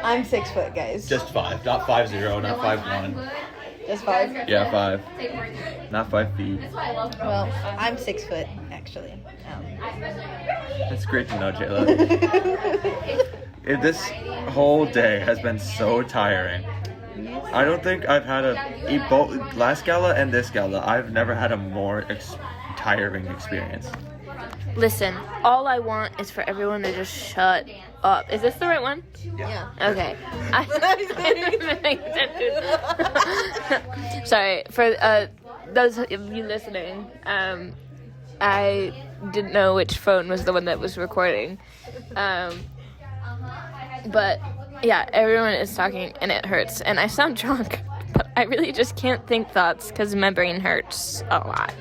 I'm 6 foot, guys. Just 5, not 5'0", not 5'1". Just 5. Yeah, 5. Not 5 feet. Well, I'm 6 foot actually. That's great to know, Jayla. This whole day has been so tiring. I don't think I've had both last gala and this gala. I've never had a more tiring experience. Listen, all I want is for everyone to just shut up. Is this the right one? Yeah. Okay. Sorry, for those of you listening, I didn't know which phone was the one that was recording. But yeah, everyone is talking and it hurts. And I sound drunk, but I really just can't think thoughts because my brain hurts a lot.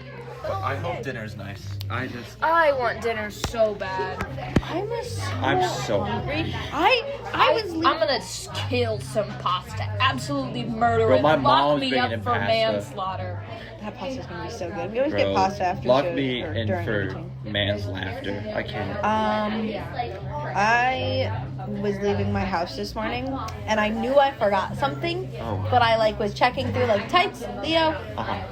I hope dinner's nice. I want dinner so bad. I'm so hungry. I'm gonna kill some pasta. Absolutely murder Bro, it. my Lock mom's me bringing up in for pasta. manslaughter. That pasta's gonna be so good. We always Bro, get pasta after lock shows me or in during for everything. man's laughter. I can't. I was leaving my house this morning and I knew I forgot something, but I was checking through tights, Leo,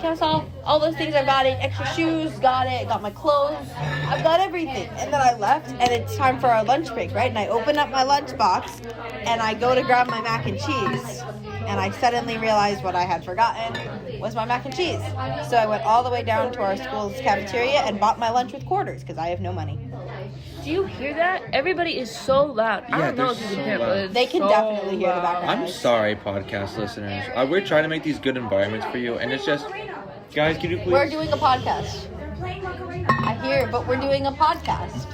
camisole, all those things. I got it, extra shoes, got my clothes, I've got everything. And then I left and it's time for our lunch break, right? And I open up my lunch box and I go to grab my mac and cheese. And I suddenly realized what I had forgotten was my mac and cheese. So I went all the way down to our school's cafeteria and bought my lunch with quarters because I have no money. Do you hear that? Everybody is so loud. I don't know if you can hear it, but it's They can so definitely hear the loud. background. I'm sorry, podcast listeners. We're trying to make these good environments for you, and it's just, guys, can you please? We're doing a podcast. I hear, but we're doing a podcast.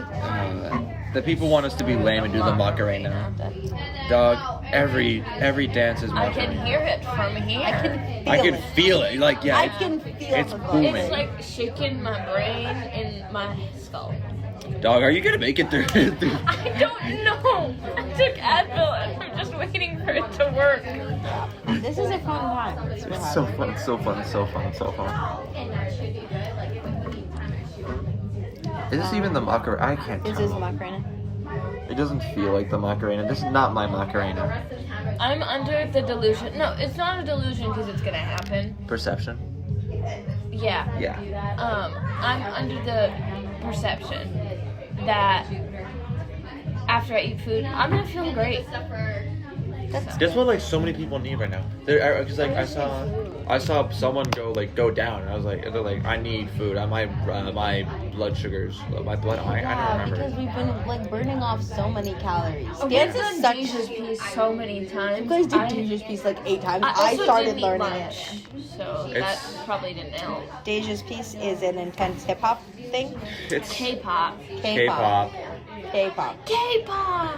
The people want us to be lame and do the Macarena. Dog, every dance is I can Macarena. hear it from here. I I can feel it. I can feel it's the booming. It's like shaking my brain and my skull. Dog, are you gonna make it through? I don't know. I took Advil and I'm just waiting for it to work. This is a fun time. It's so fun, so fun, so fun, so fun. Is this even the Macarena? I can't This tell. is the Macarena. It doesn't feel like the Macarena. This is not my Macarena. I'm under the delusion. No, it's not a delusion because it's gonna happen. Perception. Yeah. Yeah. I'm under the perception that after I eat food, I'm gonna feel great. That's what so many people need right now. Because I saw someone go down, and I was they're like, I need food. My blood sugars, my blood iron. I don't remember. Because we've been burning off so many calories. I've Dance done is such. Daisja's piece so many times. You guys did Daisja's piece 8 times. I also started didn't eat learning much, it. so that It's- probably didn't help. Daisja's piece is an intense hip hop thing. It's K-pop. K-pop. K-pop. K-pop.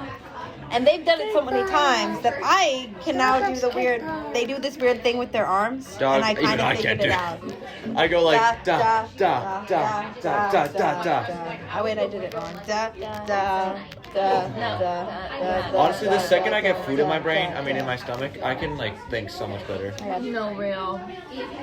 And they've done it so many times that I can now do the weird. They do this weird thing with their arms, Dog, and I even kind I of can't figured it do out. it. I go like da da da da da da da. Oh wait, I did it wrong. Da da da. Honestly, the second I get food in my brain, I mean in my stomach, I can like think so much better. No real.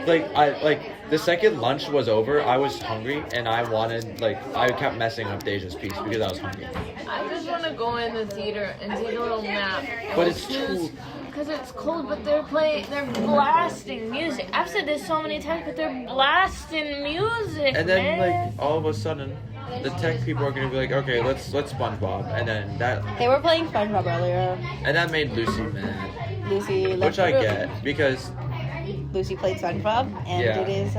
Like the second lunch was over, I was hungry and I wanted I kept messing up Daisja's piece because I was hungry. I just want to go in the theater and take a little nap. But it's too. Because it's cold, but they're blasting music. I've said this so many times, but they're blasting music, And then man. like all of a sudden, the tech people are gonna be like, okay, let's SpongeBob, and then They were playing SpongeBob earlier. and that made Lucy mad, Lucy left which I the room. get because Lucy played SpongeBob, and Yeah. it is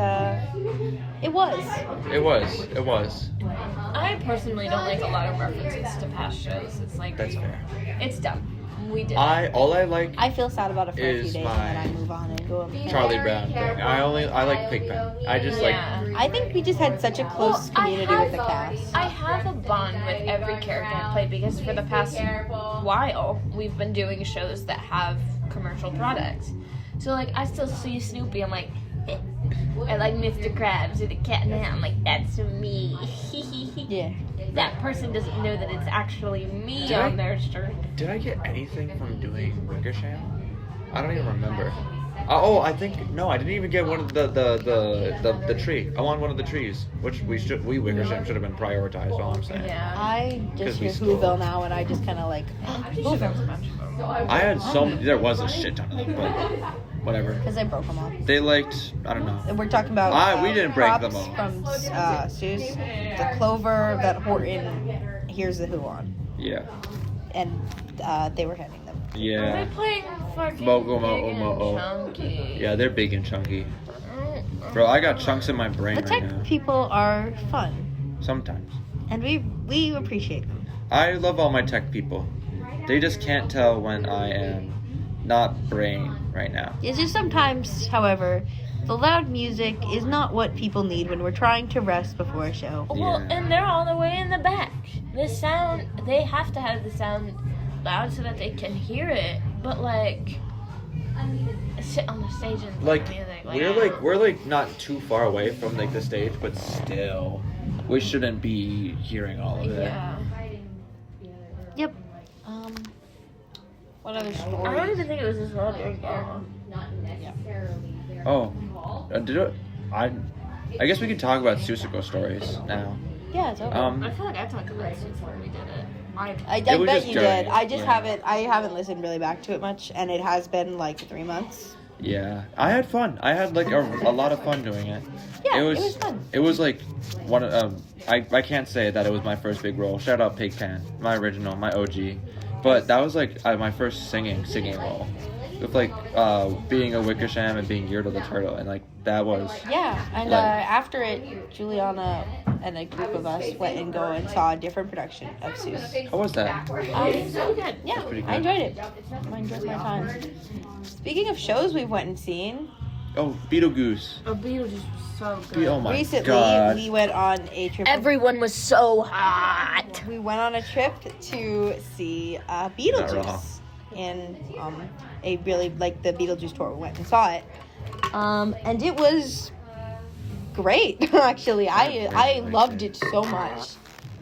it was. it was. I personally don't like a lot of references to past shows. It's like, That's fair. it's dumb. We did. All I like I feel sad about it for a few Is days, my and then I move on and go. Charlie Brown thing. I like Pigpen. I just Yeah. I think we just had such a close community with the cast. I have a bond with every character I play because for the past while we've been doing shows that have commercial products. So like I still see Snoopy, I'm like, I like Mr. Krabs or the cat and I'm like, that's me. Yeah. That person doesn't know that it's actually me Did on I- their shirt. Did I get anything from doing Wickersham? I don't even remember. Oh, I think no. I didn't even get one of the tree. I want one of the trees, which we Wickersham should have been prioritized. All I'm saying. Yeah. I just 'Cause we hear stole. Whoville now, and I just kind of like. I had there was a shit ton of them, but whatever. Because I broke them all. They liked. I don't know. And we're talking about. We didn't break them props all. From Suze, the clover that Horton hears the Who on, Yeah. and they were handing them. Yeah. They're playing fucking Mogo, big and Mo. chunky. Yeah, they're big and chunky. Bro, I got chunks in my brain The right tech now. people are fun, Sometimes. and we appreciate them. I love all my tech people. They just can't tell when I am not brain right now. It's just sometimes, however, the loud music is not what people need when we're trying to rest before a show. Well, Yeah. and they're all the way in the back. The sound, they have to have the sound loud so that they can hear it. But like, sit on the stage and play Like music. we're like not too far away from like the stage, but still, we shouldn't be hearing all of it. Yeah. Yep. What other I don't stories? even think it was this well during Oh, did it? I guess we could talk about Susico stories now. Yeah, it's over. I feel like I talked about this before we did it. I It was bet just you during did. it, I just yeah. I haven't listened really back to it much, and it has been like 3 months. Yeah, I had fun. I had like a lot of fun doing it. Yeah, it was fun. It was like one. I can't say that it was my first big role. Shout out Pigpen, my original, my OG. But that was like my first singing role. With like being a Wickersham and being Yertle the Turtle, and like that was. Yeah, and Like- after it, Julianna and a group of us went and go and saw a different production of Seuss. How was that? Yeah, pretty I good. enjoyed it. I enjoyed my time. Speaking of shows we've went and seen, Oh, Beetlejuice. A Beetlejuice was so good. Oh my recently god. we went on a trip. Everyone was so hot. We went on a trip to see Not wrong. Beetlejuice in a really like the Beetlejuice tour. We went and saw it, and it was great. Actually, I loved it so much.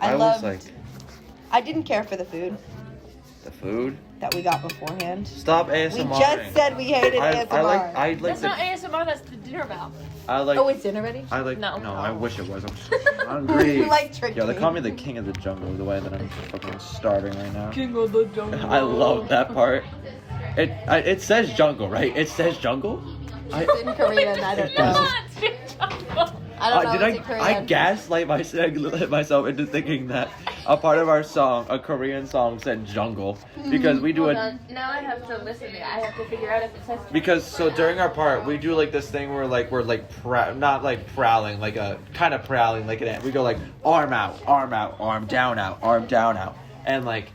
I was loved. like I didn't care for the food the food. that we got beforehand. Stop ASMR. We just said we hated ASMR. I like That's the. not ASMR, that's the dinner bell. I like. Oh, it's dinner ready? I like. No. No, I wish it was. I'm so hungry. You like tricked Yo, they me. call me the king of the jungle the way that I'm fucking starving right now. King of the jungle. I love that part. It says jungle, right? It says jungle. It's in Korean. I don't know. I don't know. Did It's in Korean. I gaslight myself into thinking that a part of our song, a Korean song, said jungle because we do Hold it. on. Now I have to listen to it. I have to figure out if it says. Because so during our part, we do like this thing where like we're like not like prowling, like a kind of prowling like an ant. We go like arm out, arm down out, and like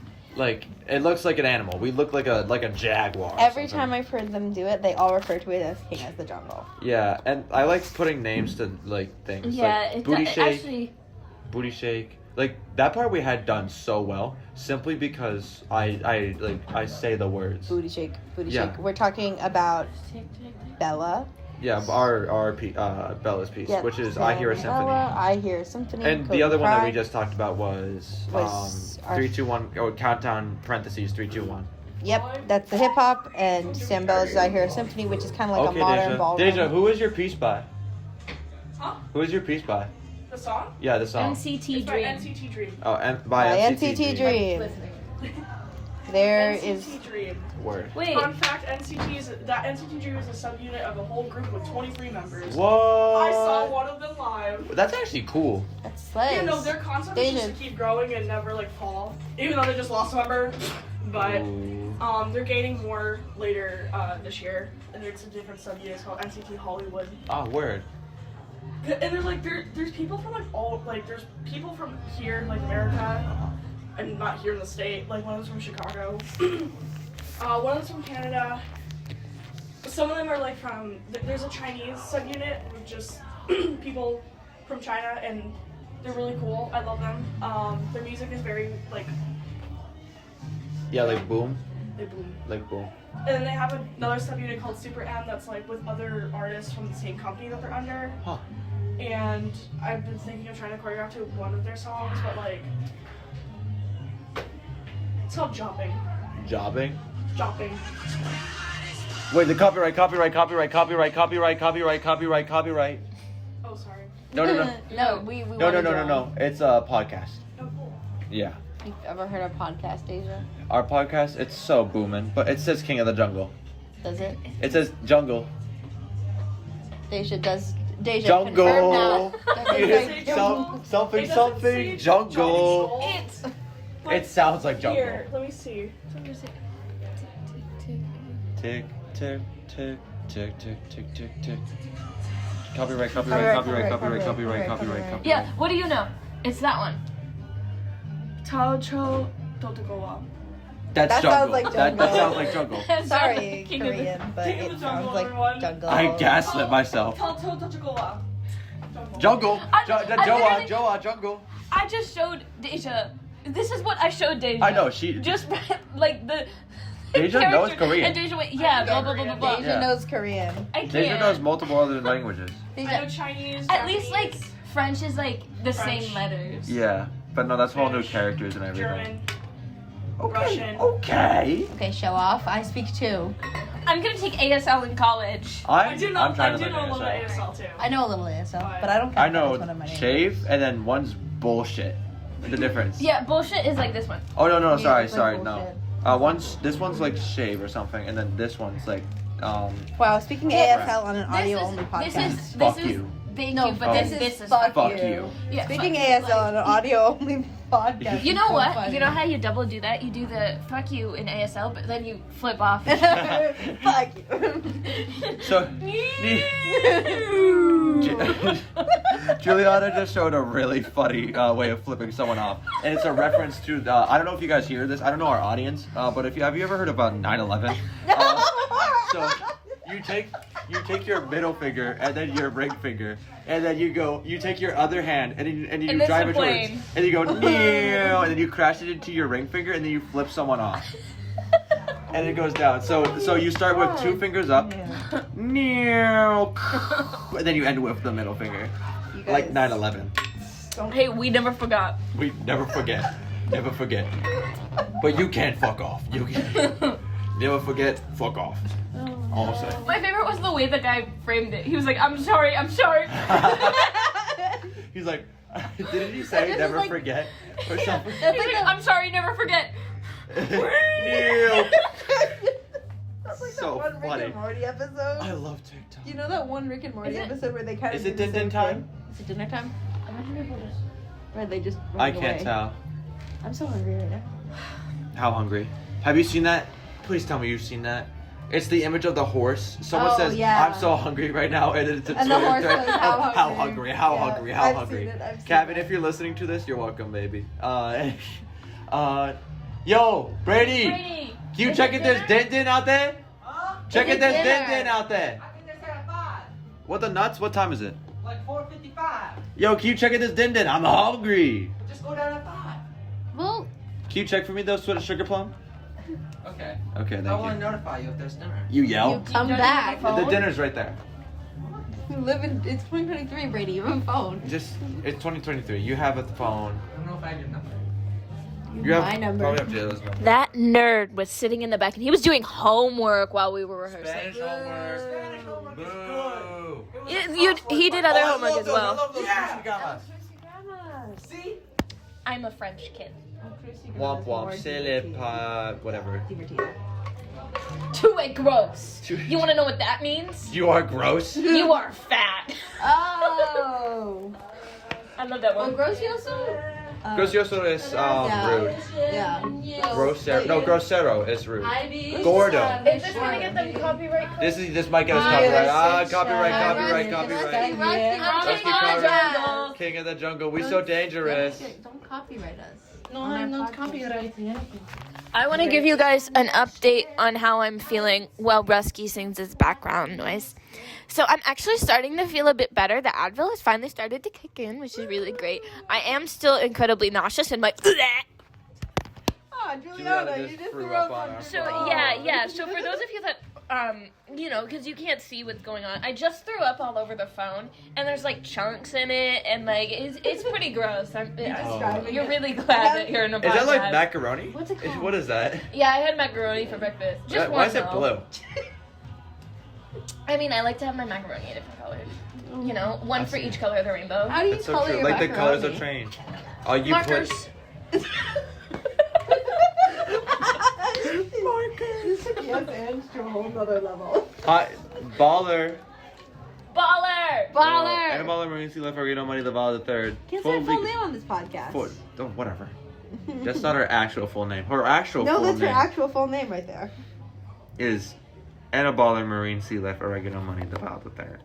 it looks like an animal. We look like a jaguar. or Every something. time I've heard them do it, they all refer to it as King of the Jungle. Yeah, and I like putting names to like things. Yeah, like it booty does, shake, actually. booty shake. like that part we had done so well simply because I say the words. Booty shake. Yeah. We're talking about Bella. Yeah, our Bella's piece, Yep. which is I Hear a Symphony. Bella, I Hear a Symphony. And Code the other one that we Crack. just talked about was our- 3, 2, 1, or countdown parentheses 3, 2, 1. Yep, that's the hip hop, and Sam Bella's I Hear a Symphony, which is kind of like a modern ballroom. Daisja, who is your piece by? Huh? Who is your piece by? The song? Yeah, the song. NCT It's by Dream. NCT Dream. Oh, By NCT NCT Dream. Listening. There NCT is. Dream. Word. Wait. Fun fact: NCT Dream is a subunit of a whole group with 23 members. Whoa. I saw one of them live. That's actually cool. That's slice. You know, their concept is just to keep growing and never like fall. Even though they just lost a member, but Ooh. they're gaining more later this year, and it's a different subunit. It's called NCT Hollywood. Oh, word. And there's like there's people from like all like there's people from here like America, and not here in the state. Like one of them's from Chicago, one of them's from Canada. Some of them are like from there's a Chinese subunit with just people from China, and they're really cool. I love them. Their music is very like Yeah, like boom. they boom. Like boom. And then they have another subunit called Super M that's like with other artists from the same company that they're under. Huh. And I've been thinking of trying to choreograph to one of their songs, but like it's called Jumping. Jobbing. Jumping. Wait, the copyright. Oh, sorry. No. No, we No. It's a podcast. Oh, cool. Yeah. You've ever heard our podcast, Daisja? Our podcast, it's so booming, but it says King of the Jungle. Does it? It says jungle. Deja does. Deja Jungle. confirm now. Say Something, It doesn't say jungle. It's. It sounds like jungle. Here, let me see. Tick, tick, tick, tick, tick, tick, tick, tick. Copyright. Yeah, what do you know? It's that one. Taocho Totokowa. That's That jungle. sounds like That jungle. sounds like jungle. Sorry, King of the- Korean, but King of it the sounds Jungle, like everyone. jungle. I gaslit myself. Taocho Totokowa. Jungle. I Joa, jungle. I just showed Deja. This is what I showed Deja. I know, she... Just like the. Deja knows character- Korean. And Deja went, yeah, blah blah blah blah blah. Deja Yeah. knows Korean. I can't. Deja knows multiple other languages. I know Chinese. At least like Japanese, French is like the French. same letters. Yeah, but no, that's whole new Spanish, characters and everything. German. Okay, Russian. okay. Okay, show off. I speak too. I'm gonna take ASL in college. I do know. I'm I trying do to know a learn little bit ASL. ASL too. I know a little ASL, but I don't I count that as one of know my names. shave and then one's bullshit. The difference. Yeah, bullshit is like this one. Oh no, Yeah, sorry, it's like no. bullshit. This one's like shave or something, and then this one's like Wow, speaking Yeah. ASL on an audio only This podcast. is Fuck this is you. thank No, you, but Oh. this is fuck fuck you. you. Yeah, Speaking fuck ASL on an audio only podcast. You know so what? funny. You know how you double do that? You do the fuck you in ASL, but then you flip off. Fuck you. So Julianna just showed a really funny way of flipping someone off, and it's a reference to the. I don't know if you guys hear this. I don't know our audience, but if you have you ever heard about 9/11? So you take your middle finger and then your ring finger, and then you take your other hand and you And drive it's a it towards, plane. and you go and then you crash it into your ring finger, and then you flip someone off. And it goes down. So you start with two fingers up, and then you end with the middle finger, You like guys 9/11. Hey, we never forgot. We never forget, never forget. But you can't fuck off. You can never forget. Fuck off. Almost say. My favorite was the way the guy framed it. He was like, I'm sorry. He's like, didn't he say This is never like- forget or something? That's He's like like, a- I'm sorry, never forget. Neil. That's like So that one Rick funny. and Morty episode. I love TikTok. You know that one Rick and Morty Is it- episode where they kind of Is do it the din same time? thing? Is it dinner time? Imagine people just. Or they just I run can't away? tell. I'm so hungry right now. How hungry? Have you seen that? Please tell me you've seen that. It's the image of the horse. Someone Oh, says, yeah. "I'm so hungry right now," and it's a And the Twitter horse thread goes, of "How hungry?" how Yeah, hungry, how I've hungry. seen it, I've seen Cavie, it. if you're listening to this, you're welcome, baby. Yo, Brady, Brady, can you is check it if there's dinner? din out there? Check Is if it there's dinner? din out there. I think they said at 5. What the nuts? What time is it? like 4:55. Yo, can you check in this din din? I'm hungry. Just go down at 5. Well, Can you check for me though, Sweet Sugar Plum? Okay. Okay, I thank want you. to notify you if there's dinner. You yell? you come back. The dinner's right there. You live in, it's 2023, Brady. You have a phone. Just, it's 2023. You have a phone. I don't know if I have your number. You have My number. probably have Jayla's number. That nerd was sitting in the back and he was doing homework while we were rehearsing. Spanish homework. Spanish homework is Boo. good. He did other homework as I well. love those Yeah. Mexicanas. See? I'm a French kid. Womp womp, c'est le pas, whatever. Too gross. You want to know what that means? You are gross. You are fat. Oh. I love that Well, one. grossoso? Grossoso is rude. Yeah. Grossero. No, grossero is rude. Gordo. Is this gonna get them copyright? This might get us copyright. Copyright. Rusty, King of the jungle. We so dangerous. Don't copyright us. No, I'm not copyrighting anything. I want to give you guys an update on how I'm feeling while Rusky sings his background noise. So I'm actually starting to feel a bit better. The Advil has finally started to kick in, which is really great. I am still incredibly nauseous and my... Oh, Julianna, you just threw up on our So yeah. So for those of you that because you can't see what's going on, I just threw up all over the phone, and there's like chunks in it, and like it's pretty gross. You're really glad that you're in a podcast. Is that like macaroni? What's it called? What is that? Yeah, I had macaroni for breakfast. Just Why one, is it though. blue? I mean, I like to have my macaroni in different colors. You know, one for each color of the rainbow. How do you That's so color true. your Like the colors of macaroni? train. Oh, you Markers. put. This took yes and to a whole nother level. Baller. Baller! And baller Marine Sea Life Arena Money the Val the Third. Can't say a full name on this podcast. Whatever. That's not her actual full name. Her actual No, full that's her name actual full name right there. is Anna Baller Marine Sea Life Oregano Money the Val the Third.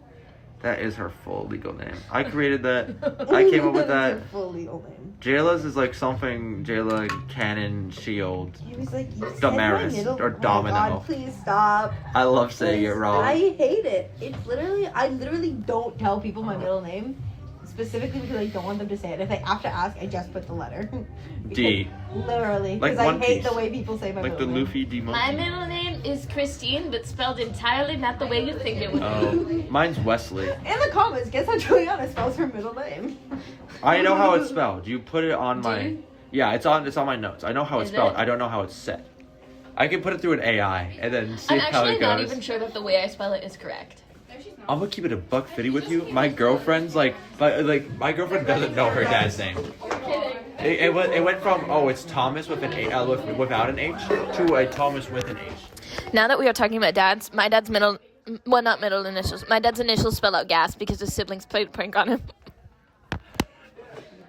That is her full legal name. I created that. I came up with That is that. her full legal name. Jayla's is like something Jayla Cannon Shield. He was like, you said Damaris my middle... or Oh my Domino. God, please stop. I love saying it wrong. I hate it. It's literally, I literally don't tell people my middle name. Specifically because I don't want them to say it. If they have to ask, I just put the letter. D. Literally. Like Because I One hate Piece. the way people say my Like the middle name. Luffy D My monkey. middle name is Christine, but spelled entirely not the way you think it would be. Oh, mine's Wesley. In the comments, guess how Julianna spells her middle name. I know how it's spelled. You put it on my. you? Yeah, it's on my notes. I know how it's Is spelled. it? I don't know how it's said. I can put it through an AI and then see I'm how actually it not goes. even sure that the way I spell it is correct. I'm gonna keep it a buck fitty with you. My girlfriend's my girlfriend doesn't know her dad's name. It went from it's Thomas with an A without an H to a Thomas with an H. Now that we are talking about dads, my dad's not middle initials. My dad's initials spell out gas because his siblings played a prank on him.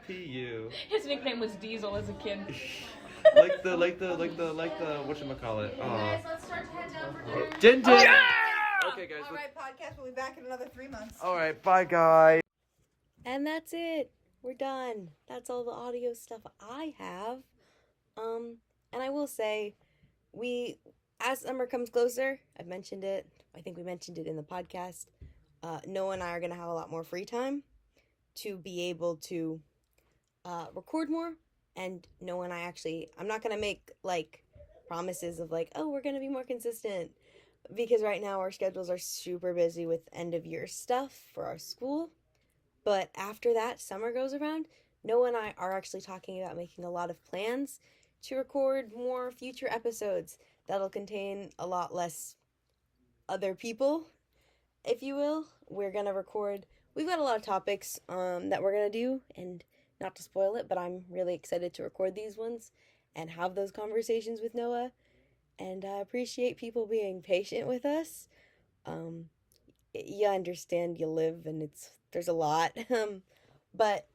P.U. His nickname was Diesel as a kid. like the whatchamacallit. Guys, let's start to head down for dinner. Din din. Okay, guys. Alright, podcast. We'll be back in another 3 months. All right, bye, guys. And that's it. We're done. That's all the audio stuff I have. And I will say, as summer comes closer, I've mentioned it. I think we mentioned it in the podcast. Noah and I are gonna have a lot more free time to be able to record more. And Noah and I'm not gonna make like promises of like, oh, we're gonna be more consistent, because right now our schedules are super busy with end of year stuff for our school. But after that, summer goes around, Noah and I are actually talking about making a lot of plans to record more future episodes that'll contain a lot less other people, if you will. We've got a lot of topics that we're going to do, and not to spoil it, but I'm really excited to record these ones and have those conversations with Noah. And I appreciate people being patient with us. You understand you live and there's a lot. But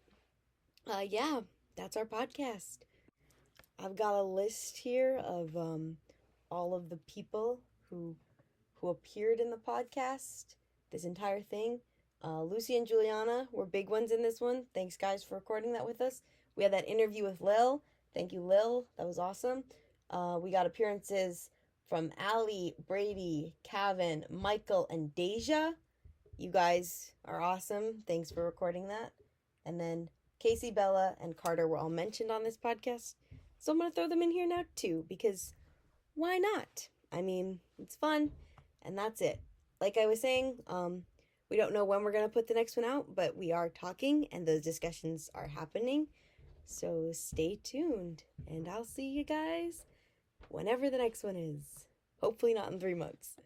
yeah, that's our podcast. I've got a list here of all of the people who appeared in the podcast, this entire thing. Lucy and Julianna were big ones in this one. Thanks, guys, for recording that with us. We had that interview with Lil. Thank you, Lil. That was awesome. We got appearances from Allie, Brady, Cavie, Micheal, and Daisja. You guys are awesome. Thanks for recording that. And then Kacey, Bella, and Carter were all mentioned on this podcast. So I'm going to throw them in here now too, because why not? I mean, it's fun, and that's it. Like I was saying, we don't know when we're going to put the next one out, but we are talking, and those discussions are happening. So stay tuned, and I'll see you guys whenever the next one is. Hopefully not in 3 months.